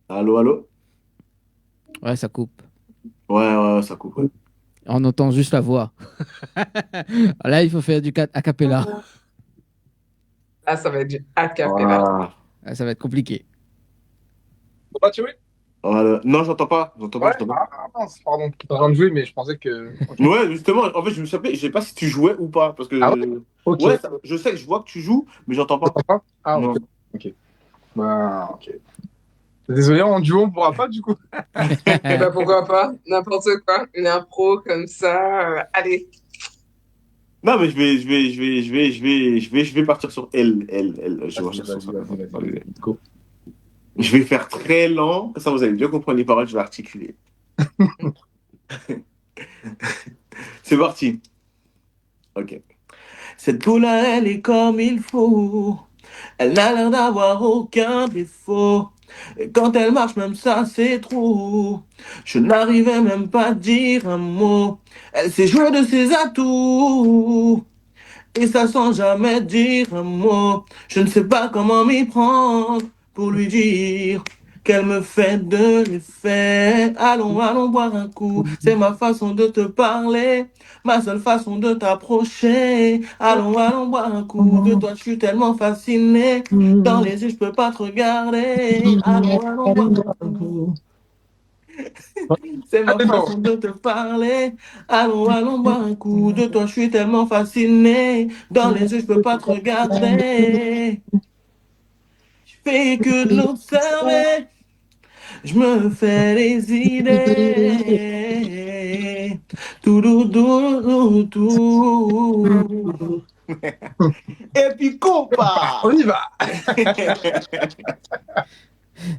Allô, allô? Ouais, ça coupe. Ouais, ça coupe. Ouais. On entend juste la voix. Là, il faut faire du a cappella. Ah, ça va être du a cappella. Ah, ça va être compliqué. Pas tu Voilà. Non, j'entends pas. Ouais, mince, pardon. T'es en train de jouer, mais je pensais que. Ouais, justement, en fait, je me suis appelé, je sais pas si tu jouais ou pas, parce que Ah ouais? Ok. ouais, je sais que je vois que tu joues, mais j'entends pas. Ah, Non. ok. Bah, ok. Désolé, en duo, on pourra pas du coup. Bah, pourquoi pas? N'importe quoi. Une impro comme ça. Allez. Non, mais je vais partir sur L. Je vais partir sur ça. Go. Je vais faire très lent, comme ça vous allez bien comprendre les paroles, je vais articuler. C'est parti. Ok. Cette poule, elle est comme il faut. Elle n'a l'air d'avoir aucun défaut. Et quand elle marche, même ça, c'est trop. Je n'arrivais même pas à dire un mot. Elle sait jouer de ses atouts. Et ça sans jamais dire un mot. Je ne sais pas comment m'y prendre pour lui dire qu'elle me fait de l'effet. Allons boire un coup. C'est ma façon de te parler, ma seule façon de t'approcher. Allons boire un coup. De toi, je suis tellement fasciné. Dans les yeux, je peux pas te regarder. Allons boire un coup. C'est ma façon de te parler. Allons boire un coup. De toi, je suis tellement fasciné. Dans les yeux, je peux pas te regarder. Je fais que de l'observer. Je me fais des idées. Tout. Et puis, compa! On y va!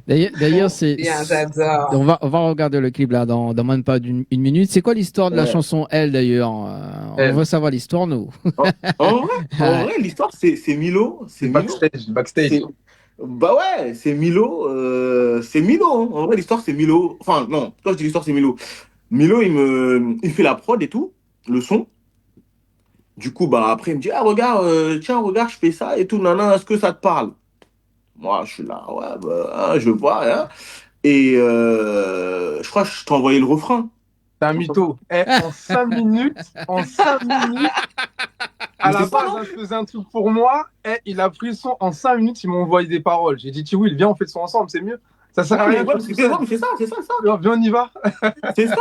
D'ailleurs, c'est. Bien, j'adore. On va regarder le clip là dans même pas une minute. C'est quoi l'histoire de la chanson Elle d'ailleurs On veut savoir l'histoire, nous. En vrai, l'histoire, c'est Milo. C'est Backstage. Bah ouais, c'est Milo. C'est Milo. Hein. En vrai, l'histoire, c'est Milo. Enfin, non, quand je dis l'histoire, c'est Milo. Milo, il fait la prod et tout, le son. Du coup, bah après, il me dit, ah, regarde, regarde, je fais ça et tout, nana, est-ce que ça te parle? Moi, je suis là, ouais, bah, je vois, hein. Et je crois que je t'ai envoyé le refrain. C'est un mytho. En 5 minutes, à la base, je faisais un truc pour moi, il a pris le son en 5 minutes, il m'a envoyé des paroles. J'ai dit, Will, viens, on fait le son ensemble, c'est mieux. Ça sert à rien. C'est ça. Viens, on y va. C'est ça.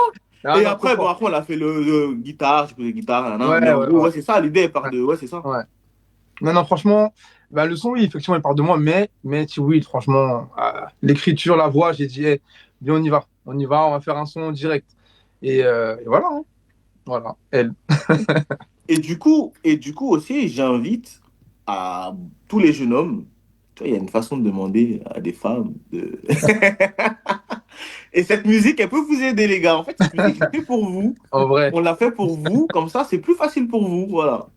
Et après, après, on a fait le guitare, j'ai posé guitare, ouais, c'est ça, l'idée part de. Ouais, c'est ça. Ouais. Non, franchement, bah, le son, oui, effectivement, il part de moi, mais oui, franchement, l'écriture, la voix, j'ai dit, viens, on y va, on va faire un son direct. Et voilà, hein. Voilà, elle. Et du coup aussi, j'invite à tous les jeunes hommes. Tu vois, il y a une façon de demander à des femmes de. Et cette musique, elle peut vous aider, les gars. En fait, cette musique, c'est fait pour vous. En vrai. On l'a fait pour vous. Comme ça, c'est plus facile pour vous. Voilà.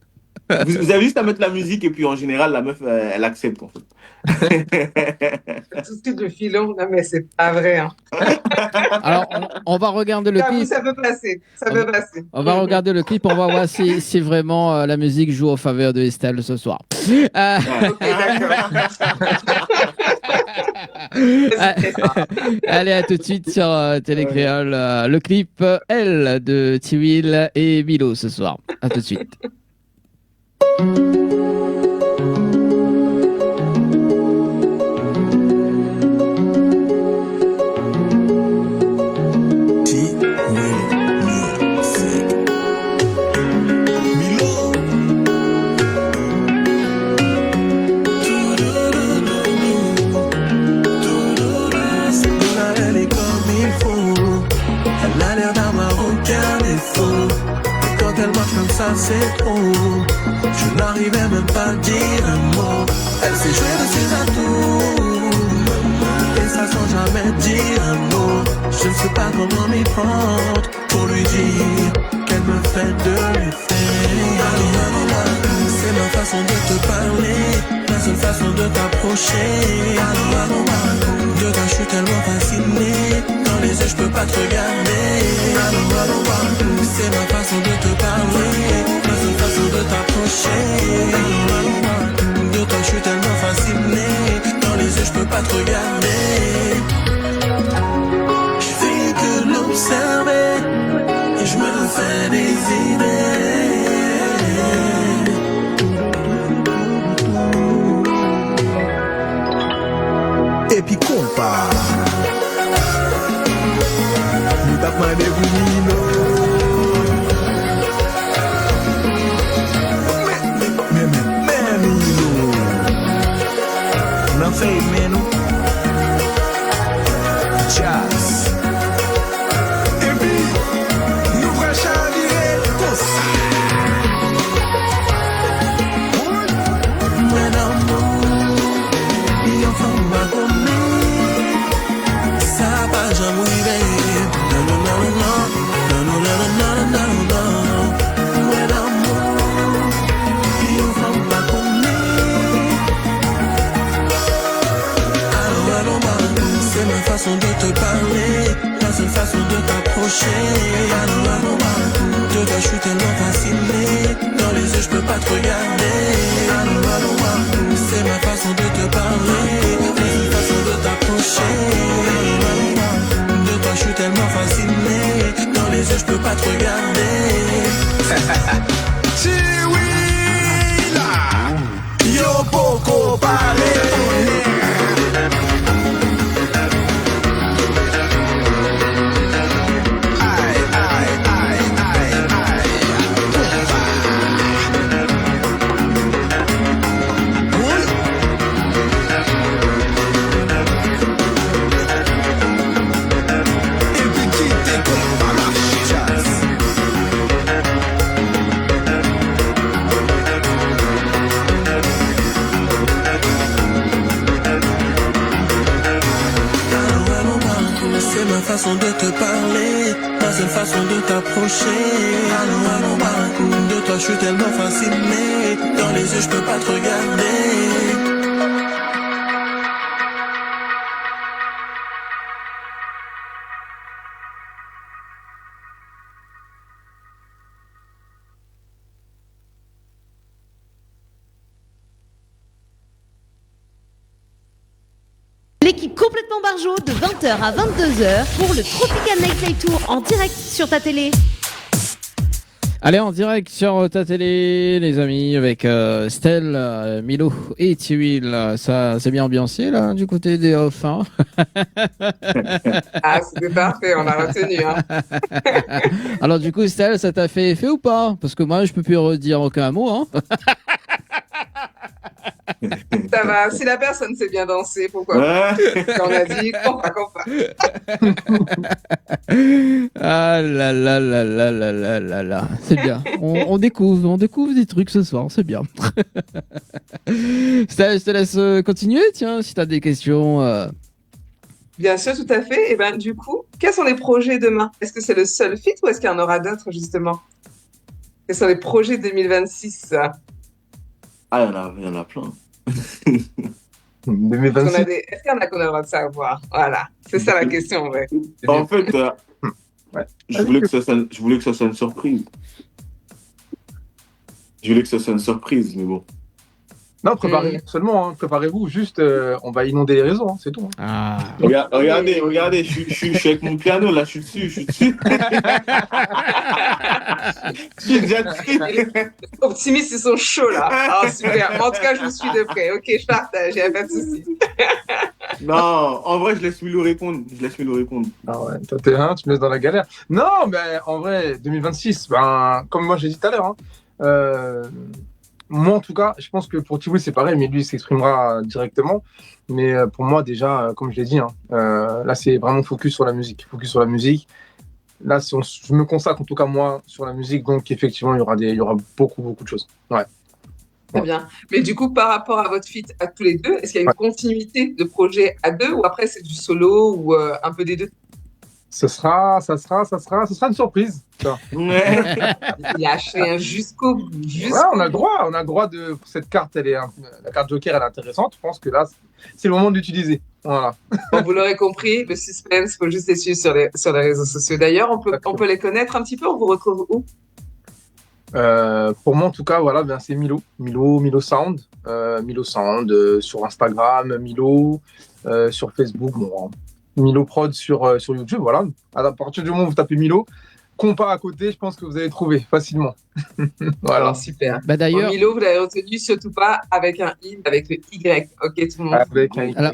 Vous avez juste à mettre la musique et puis en général, la meuf, elle accepte en fait. Tout de suite le filon, non mais c'est pas vrai. Hein. Alors, on va regarder le clip. Ça peut passer, On va regarder le clip, on va voir si vraiment la musique joue en faveur de Estelle ce soir. Ok, d'accord. Allez, à tout de suite sur Télécréole. Le clip Elle de Will et Milo ce soir. À tout de suite. C'est trop. Je n'arrivais même pas à dire un mot. Elle sait jouer de ses atouts et ça sans jamais dire un mot. Je ne sais pas comment m'y prendre pour lui dire qu'elle me fait de l'effet. C'est ma façon de te parler, ma seule façon de t'approcher. De toi je suis tellement fasciné, dans les yeux je peux pas te façon de te parler, la seule façon de t'approcher. De toi je suis tellement fasciné, dans les yeux je peux pas te regarder. C'est ma façon de te parler, la seule façon de t'approcher. De toi je suis tellement fasciné, dans les yeux je peux pas te regarder. Chihuila, yo poco parler. C'est ma façon de te parler, ma seule façon de t'approcher. De toi je suis tellement fasciné, dans les yeux je peux pas te regarder. L'équipe complètement barjo de 20h à 22h pour le Tropical Nightlife Tour en direct sur ta télé. Allez, en direct sur ta télé, les amis, avec Stell, Milo et Tyril. Ça, c'est bien ambiancé, là, du côté des off, hein. Ah, c'était parfait, on a retenu, hein. Alors, du coup, Stell, ça t'a fait effet ou pas? Parce que moi, je peux plus redire aucun mot, hein. Ça va, si la personne sait bien danser, pourquoi pas? On a dit, compas. Ah là là là là là là là là. C'est bien. On découvre des trucs ce soir, c'est bien. Je te laisse continuer, tiens, si t'as des questions. Bien sûr, tout à fait. Et ben, du coup, quels sont les projets demain? Est-ce que c'est le seul feat ou est-ce qu'il y en aura d'autres, justement? Quels sont les projets 2026? Ah, il y en a plein. 2026. Est-ce qu'il y en a qu'on a le droit de savoir? Voilà, c'est ça la question, en vrai. En fait, je voulais que ça soit une surprise. Mais bon. Non, préparez-vous seulement, hein. Préparez-vous, juste, on va inonder les réseaux, hein, c'est tout. Hein. Ah. Regardez, je suis avec mon piano, là, je suis dessus. Je suis déjà dessus. Optimistes, ils sont chauds, là. Ah, super. En tout cas, je vous suis de près. Ok, je partage, il n'y a pas de souci. Non, en vrai, je laisse Milo répondre. Ah ouais, toi, t'es un, tu me laisses dans la galère. Non, mais en vrai, 2026, ben, comme moi j'ai dit tout à l'heure, hein, moi, en tout cas, je pense que pour Tiwi, c'est pareil, mais lui, il s'exprimera directement. Mais pour moi, déjà, comme je l'ai dit, hein, là, c'est vraiment focus sur la musique. Là, je me consacre, en tout cas, moi, sur la musique. Donc, effectivement, il y aura beaucoup de choses. Ouais. Très bien. Mais du coup, par rapport à votre feat à tous les deux, est-ce qu'il y a une continuité de projet à deux ou après, c'est du solo ou un peu des deux? Ce sera une surprise. Lâcher jusqu'au bout. Ouais, on a le droit de. Cette carte, la carte Joker, elle est intéressante. Je pense que là, c'est le moment de l'utiliser. Voilà. Bon, vous l'aurez compris, le suspense, il faut juste les suivre sur les réseaux sociaux. D'ailleurs, on peut les connaître un petit peu. On vous retrouve où? Pour moi, en tout cas, voilà, ben, c'est Milo Sound, sur Instagram, Milo sur Facebook, bon, Milo Prod sur YouTube, voilà. À partir du moment où vous tapez Milo, compas à côté, je pense que vous allez trouver facilement. Voilà. Alors, super. Bah, d'ailleurs, Milo, vous l'avez retenu, surtout pas avec un I, avec le Y. Ok, tout le monde. Avec un Y. Alors,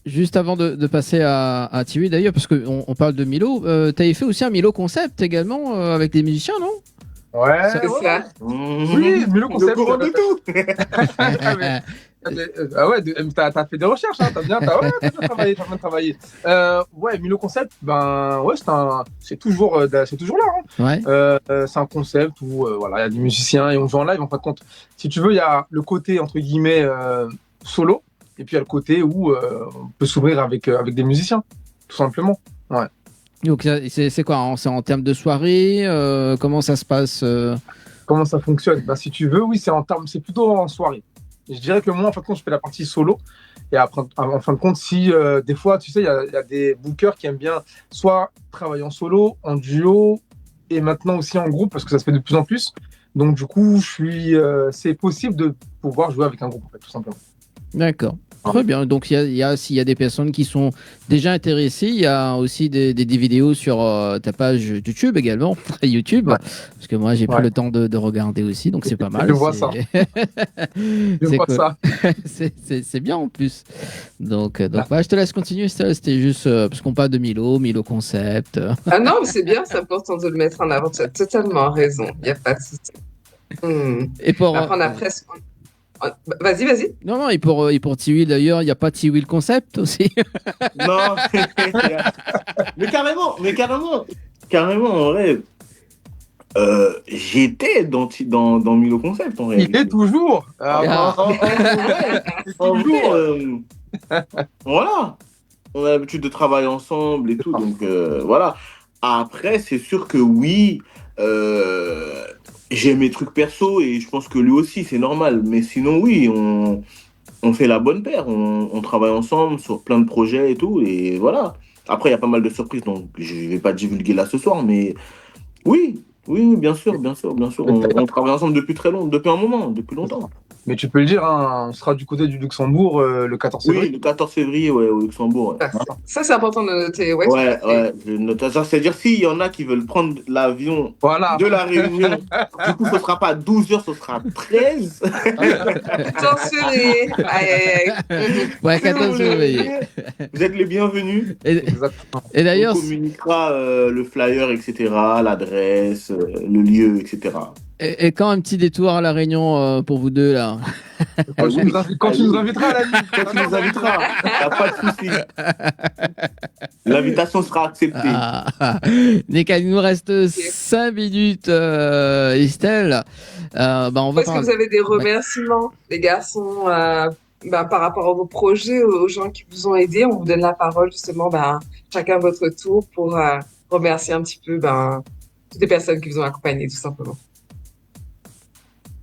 juste avant de passer à Tiwi, d'ailleurs, parce qu'on parle de Milo, t'avais fait aussi un Milo concept également avec des musiciens, non? Ouais, c'est ça. Oui, Milo concept. Courant de tout. Ah ouais, t'as fait des recherches, hein, t'as bien travaillé. Ouais, Milo concept, ben ouais, c'est toujours là. Hein. Ouais. C'est un concept où voilà, il y a des musiciens et on joue en live. En fin de compte, si tu veux, il y a le côté entre guillemets solo, et puis il y a le côté où on peut s'ouvrir avec des musiciens, tout simplement. Ouais. Donc c'est quoi? C'est en termes de soirée? Comment ça se passe? Comment ça fonctionne? Ben, si tu veux, oui, c'est plutôt en soirée. Je dirais que moi, en fait, quand je fais la partie solo, Et après, en fin de compte, si des fois, tu sais, il y a des bookers qui aiment bien soit travailler en solo, en duo, et maintenant aussi en groupe, parce que ça se fait de plus en plus. Donc, du coup, c'est possible de pouvoir jouer avec un groupe, en fait, tout simplement. D'accord. Très bien. Donc, s'il y a des personnes qui sont déjà intéressées, il y a aussi des vidéos sur ta page YouTube également, YouTube, parce que moi, j'ai pris le temps de regarder aussi, donc c'est pas mal. Je vois ça. Je vois ça. C'est bien en plus. Donc je te laisse continuer. C'était juste parce qu'on parle de Milo Concept. Ah non, mais c'est bien, c'est important de le mettre en avant. Tu as totalement raison. Il n'y a pas de souci. Et pour après, on a presque. Vas-y. Non, et pour T-Will d'ailleurs, il n'y a pas T-Will Concept aussi. Non, mais carrément, en vrai, j'étais dans Milo Concept en réalité. Il est toujours. Voilà, on a l'habitude de travailler ensemble et tout, donc voilà. Après, c'est sûr que oui. J'ai mes trucs perso et je pense que lui aussi, c'est normal. Mais sinon, oui, on fait la bonne paire. On travaille ensemble sur plein de projets et tout. Et voilà. Après, il y a pas mal de surprises, donc je ne vais pas divulguer là ce soir. Mais oui, bien sûr. On travaille ensemble depuis longtemps. Mais tu peux le dire, hein, on sera du côté du Luxembourg le 14 février. Oui, le 14 février, au Luxembourg. Ouais. Ça, c'est important de noter. Ouais, je note ça. C'est-à-dire, s'il y en a qui veulent prendre l'avion de la Réunion, du coup, ce ne sera pas 12 heures, ce sera 13. 14 février. Aïe. Ouais, 14 février. Vous êtes les bienvenus. Et d'ailleurs, on communiquera le flyer, etc., l'adresse, le lieu, etc. Et quand un petit détour à la Réunion pour vous deux là? Quand tu nous inviteras, t'as pas de souci. L'invitation sera acceptée. Nickel, il nous reste 5 minutes, Estelle. On va Est-ce que vous avez des remerciements, les garçons, par rapport à vos projets, aux gens qui vous ont aidés? On vous donne la parole justement, chacun votre tour pour remercier un petit peu toutes les personnes qui vous ont accompagné, tout simplement.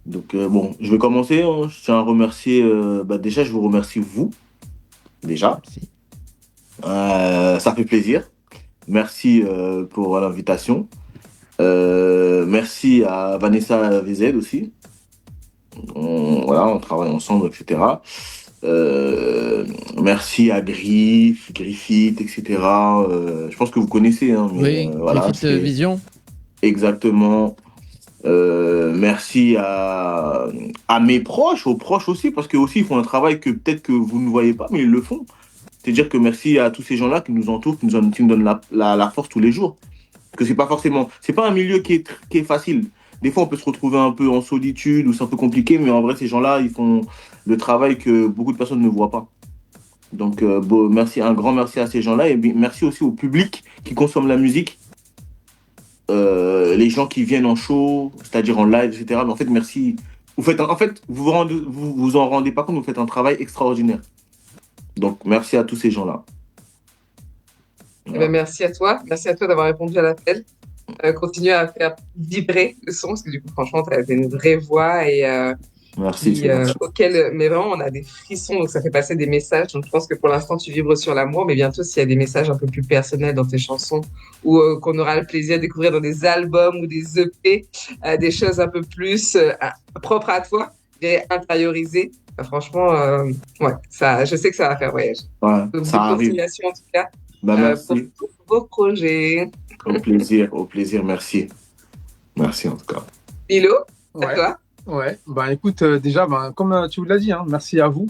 Donc je vais commencer. Je tiens à remercier. Déjà, je vous remercie vous. Déjà. Ça fait plaisir. Merci pour l'invitation. Merci à Vanessa VZ aussi. On travaille ensemble, etc. Merci à Griffith, etc. Je pense que vous connaissez. Mais, oui, Griffith Vision. Exactement. Merci à mes proches, aux proches aussi, parce qu'eux aussi ils font un travail que peut-être que vous ne voyez pas, mais ils le font. C'est-à-dire que merci à tous ces gens-là qui nous entourent, qui nous donnent la force tous les jours. Parce que c'est pas un milieu qui est facile. Des fois, on peut se retrouver un peu en solitude ou c'est un peu compliqué, mais en vrai, ces gens-là, ils font le travail que beaucoup de personnes ne voient pas. Donc, un grand merci à ces gens-là et merci aussi au public qui consomme la musique. Les gens qui viennent en show, c'est-à-dire en live, etc. Mais en fait, merci. Vous vous en rendez pas compte, vous faites un travail extraordinaire. Donc, merci à tous ces gens-là. Voilà. Merci à toi d'avoir répondu à l'appel. Continue à faire vibrer le son, parce que du coup, franchement, tu as une vraie voix et merci. Mais vraiment, on a des frissons, donc ça fait passer des messages. Donc, je pense que pour l'instant, tu vibres sur l'amour, mais bientôt, s'il y a des messages un peu plus personnels dans tes chansons ou qu'on aura le plaisir de découvrir dans des albums ou des EP, des choses un peu plus propres à toi et intériorisées, franchement, je sais que ça va faire voyage. Ouais, donc, ça arrive. Continuation, en tout cas, merci. pour tous vos projets. Au plaisir, merci. Merci en tout cas. Milo, à toi. Ouais, écoute, déjà, comme tu vous l'as dit, merci à vous,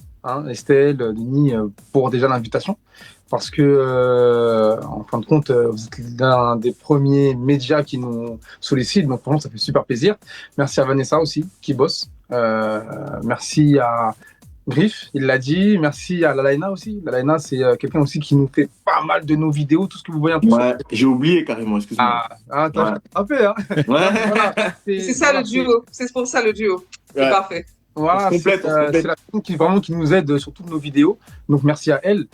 Estelle, Denis, pour déjà l'invitation. Parce que, en fin de compte, vous êtes l'un des premiers médias qui nous sollicitent, donc vraiment, ça fait super plaisir. Merci à Vanessa aussi, qui bosse. Merci à Griff, il l'a dit. Merci à Lalaina aussi. Lalaina, c'est quelqu'un aussi qui nous fait pas mal de nos vidéos, tout ce que vous voyez un peu. Ouais, j'ai oublié carrément, excuse-moi. T'as un peu, Ouais. C'est ça le duo. C'est pour ça le duo. C'est parfait. Voilà, On se complète, on se complète. c'est la personne qui nous aide sur toutes nos vidéos. Donc merci à elle.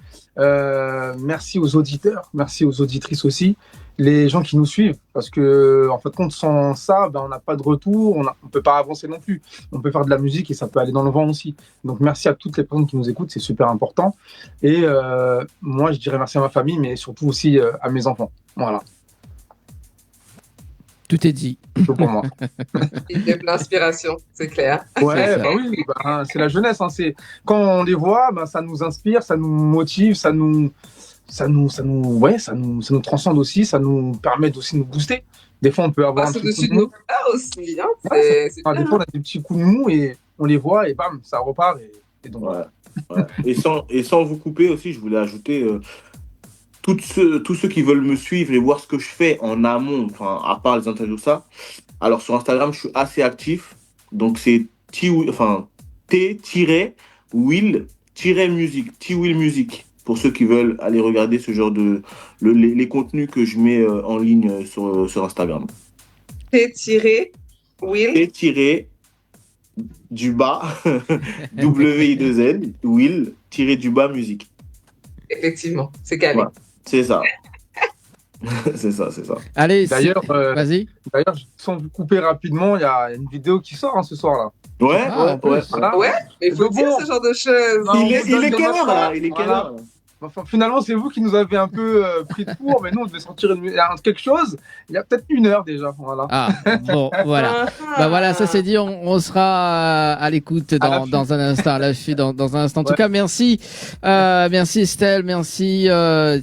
Merci aux auditeurs, merci aux auditrices aussi, les gens qui nous suivent. Parce que en fait, compte sans ça, on n'a pas de retour, on peut pas avancer non plus. On peut faire de la musique et ça peut aller dans le vent aussi. Donc merci à toutes les personnes qui nous écoutent, c'est super important. Et moi, je dirais merci à ma famille, mais surtout aussi à mes enfants. Voilà. Tout est dit. Tout pour moi. Il y a de l'inspiration, c'est clair. Ouais, oui, c'est la jeunesse. Hein. C'est quand on les voit, ça nous inspire, ça nous motive, ça nous transcende aussi, ça nous permet aussi de nous booster. Des fois, on peut avoir un petit dessus coup de de nos mou. peurs aussi. Hein. Des fois, on a des petits coups de mou et on les voit et bam, ça repart. Et donc, Ouais. Et sans vous couper aussi, je voulais ajouter tous ceux qui veulent me suivre et voir ce que je fais en amont, enfin, à part les interviews, ça. Alors, sur Instagram, je suis assez actif. Donc, c'est T-Will-Music, T-Will Music, pour ceux qui veulent aller regarder ce genre les contenus que je mets en ligne sur Instagram. T-Will. T-du-bas, W-I-2-N, Will-du-bas musique. Effectivement, c'est calé. Ouais, c'est ça. c'est ça. Allez, d'ailleurs, vas-y. D'ailleurs, sans vous couper rapidement, il y a une vidéo qui sort ce soir-là. Ouais, Voilà. Ouais, mais il faut dire ce genre de choses. Non, il est quelle heure là? Il est quelle heure? Enfin, finalement, c'est vous qui nous avez un peu pris de court, mais nous, on devait sortir quelque chose il y a peut-être 1 heure déjà. Voilà. Ah, bon, voilà. Voilà, ça c'est dit, on sera à l'écoute dans un instant, à l'affût dans un instant. En tout cas, merci Estelle, merci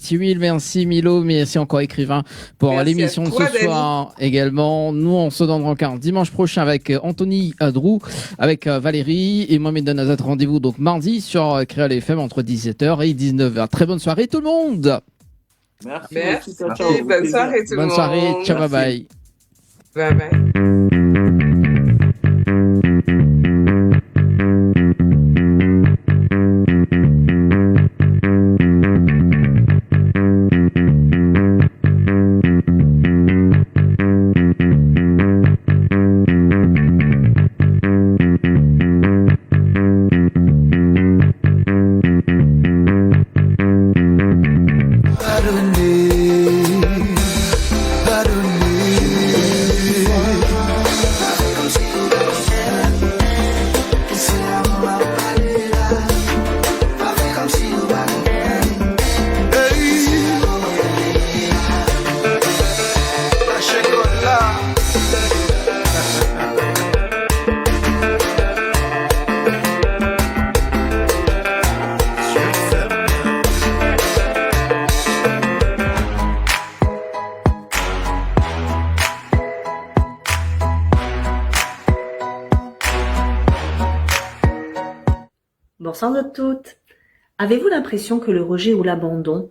T-Will, merci Milo, merci encore Écrivain pour Merci l'émission à de toi, ce soir également. Nous, on se donne encore dimanche prochain avec Anthony Adrou, avec Valérie et moi, Medonazat. Rendez-vous donc mardi sur Créole FM entre 17h et 19h. Très bonne soirée tout le monde. Merci. Bonne soirée tout le monde. Bonne soirée. Ciao, bye bye. Bye bye. Bon sang de toutes. Avez-vous l'impression que le rejet ou l'abandon